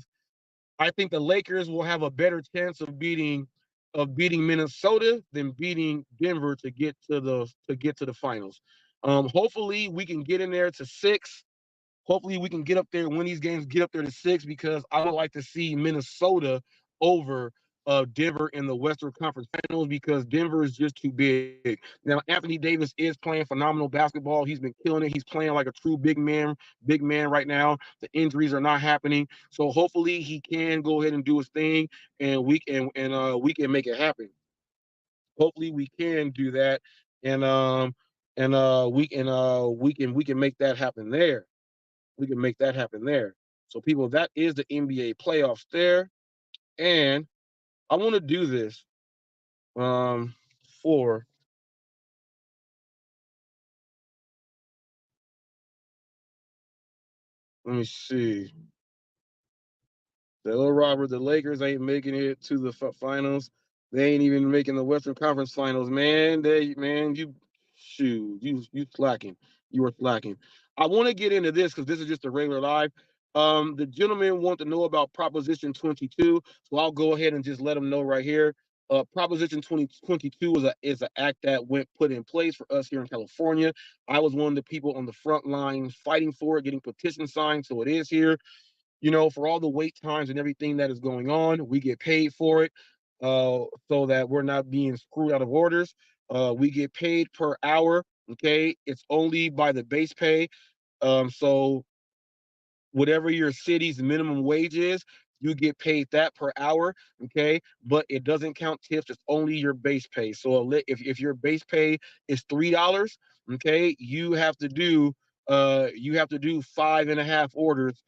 Lakers will have a better chance of beating Minnesota than beating Denver to get to the finals. Hopefully we can get in there to 6. Hopefully we can get up there, win these games, get up there to 6, because I would like to see Minnesota over Denver in the Western Conference Finals, because Denver is just too big. Now, Anthony Davis is playing phenomenal basketball. He's been killing it. He's playing like a true big man right now. The injuries are not happening. So hopefully he can go ahead and do his thing, and we can make it happen. Hopefully we can do that, and we can make that happen there. We can make that happen there. So people, that is the NBA playoffs there. And I want to do this for let me see. Hello, Robert. The Lakers ain't making it to the finals. They ain't even making the Western Conference Finals, man. You slacking. You are slacking. I want to get into this because this is just a regular live. The gentleman want to know about Proposition 22, so I'll go ahead and just let him know right here. Proposition 2022 is an act that put in place for us here in California. I was one of the people on the front line fighting for it, getting petition signed, so it is here. You know, for all the wait times and everything that is going on, we get paid for it, so that we're not being screwed out of orders. We get paid per hour. Okay, it's only by the base pay. So whatever your city's minimum wage is, you get paid that per hour, okay? But it doesn't count tips, it's only your base pay. So if your base pay is $3, okay, you have to do 5.5 orders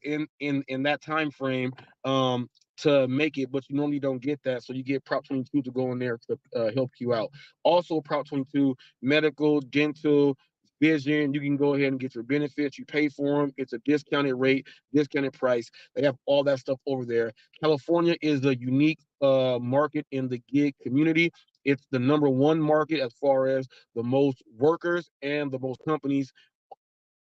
in that time frame to make it, but you normally don't get that. So you get Prop 22 to go in there to help you out. Also, Prop 22, medical, dental, vision, you can go ahead and get your benefits. You pay for them. It's a discounted rate, discounted price. They have all that stuff over there. California is a unique market in the gig community. It's the #1 market as far as the most workers and the most companies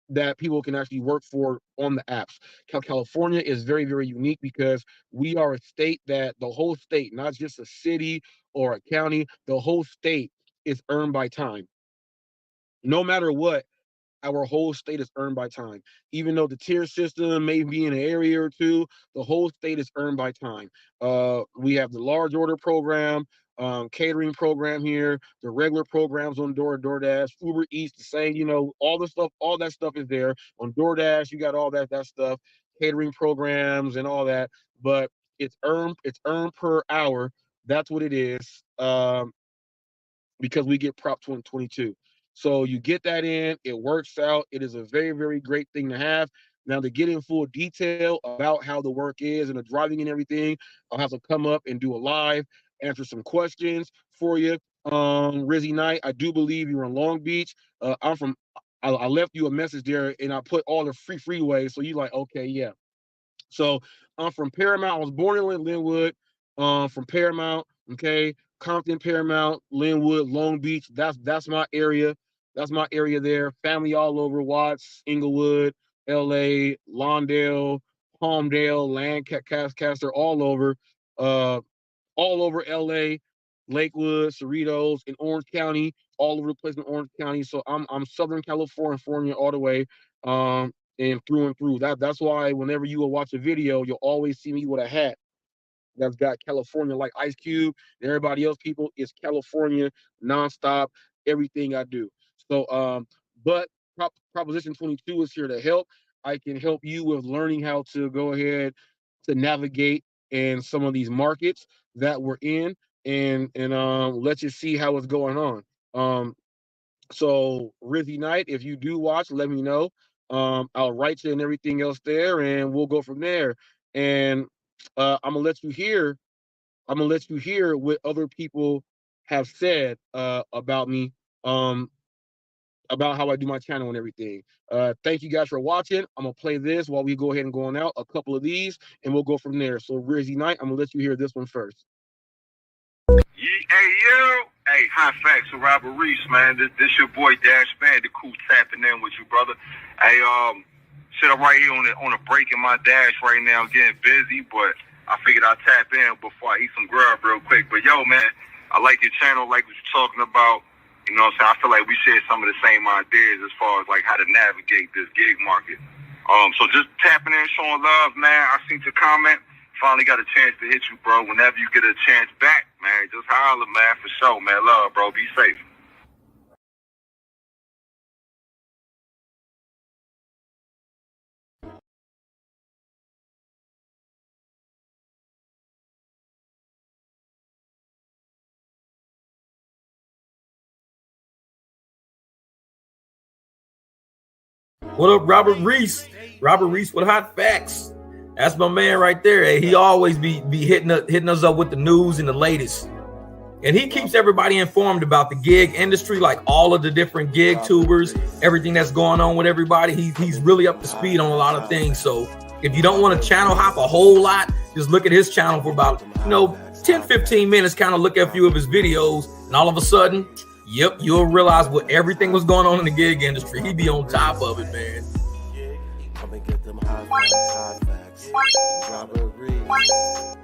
that people can actually work for on the apps. California is very, very unique because we are a state that the whole state, not just a city or a county, the whole state is earned by time. No matter what, our whole state is earned by time. Even though the tier system may be in an area or two, the whole state is earned by time. We have the large order program, catering program here, the regular programs on DoorDash, Uber Eats, the same, you know, all that stuff is there. On DoorDash, you got all that stuff, catering programs and all that, but it's earned per hour. That's what it is. Because we get Prop 2022. So you get that in, it works out. It is a very, very great thing to have. Now, to get in full detail about how the work is and the driving and everything, I'll have to come up and do a live, answer some questions for you. Rizzy Knight, I do believe you're in Long Beach. I left you a message there and I put all the freeways. So you're like, okay, yeah. So I'm from Paramount. I was born in Linwood, from Paramount, okay? Compton, Paramount, Linwood, Long Beach. That's my area. That's my area there. Family all over Watts, Inglewood, LA, Lawndale, Palmdale, Lancaster, all over LA, Lakewood, Cerritos, in Orange County, all over the place in Orange County. So I'm Southern California all the way. And through. That's why whenever you will watch a video, you'll always see me with a hat that's got California, like Ice Cube and everybody else. People, it's California nonstop. Everything I do. So, but Proposition 22 is here to help. I can help you with learning how to go ahead to navigate in some of these markets that we're in, and let's just see how it's going on. So Rizzy Knight, if you do watch, let me know. I'll write you and everything else there, and we'll go from there. And I'm gonna let you hear what other people have said about me, about how I do my channel and everything. Thank you guys for watching. I'm gonna play this while we go ahead and go on out, a couple of these, and we'll go from there. So Rizzy Knight, I'm gonna let you hear this one first. Hey, HotFacts with Robert Reese, man. This your boy Dash Bandicoot tapping in with you, brother. Hey, I'm right here on a break in my dash right now. I'm getting busy, but I figured I'd tap in before I eat some grub real quick. But yo, man, I like your channel, like what you're talking about. You know what I'm saying? I feel like we share some of the same ideas as far as like how to navigate this gig market. So just tapping in, showing love, man. I seen your comment. Finally got a chance to hit you, bro. Whenever you get a chance back, man, just holler, man, for sure, man. Love, bro. Be safe. What up, Robert Reese? Robert Reese with HotFacts. That's my man right there. Hey, he always be hitting us up with the news and the latest. And he keeps everybody informed about the gig industry, like all of the different gig tubers, everything that's going on with everybody. He's really up to speed on a lot of things. So if you don't want to channel hop a whole lot, just look at his channel for about, 10-15 minutes, kind of look at a few of his videos, and all of a sudden, yep, you'll realize what everything was going on in the gig industry. He be on top of it, man. Come and get them hot facts. Robert Reese.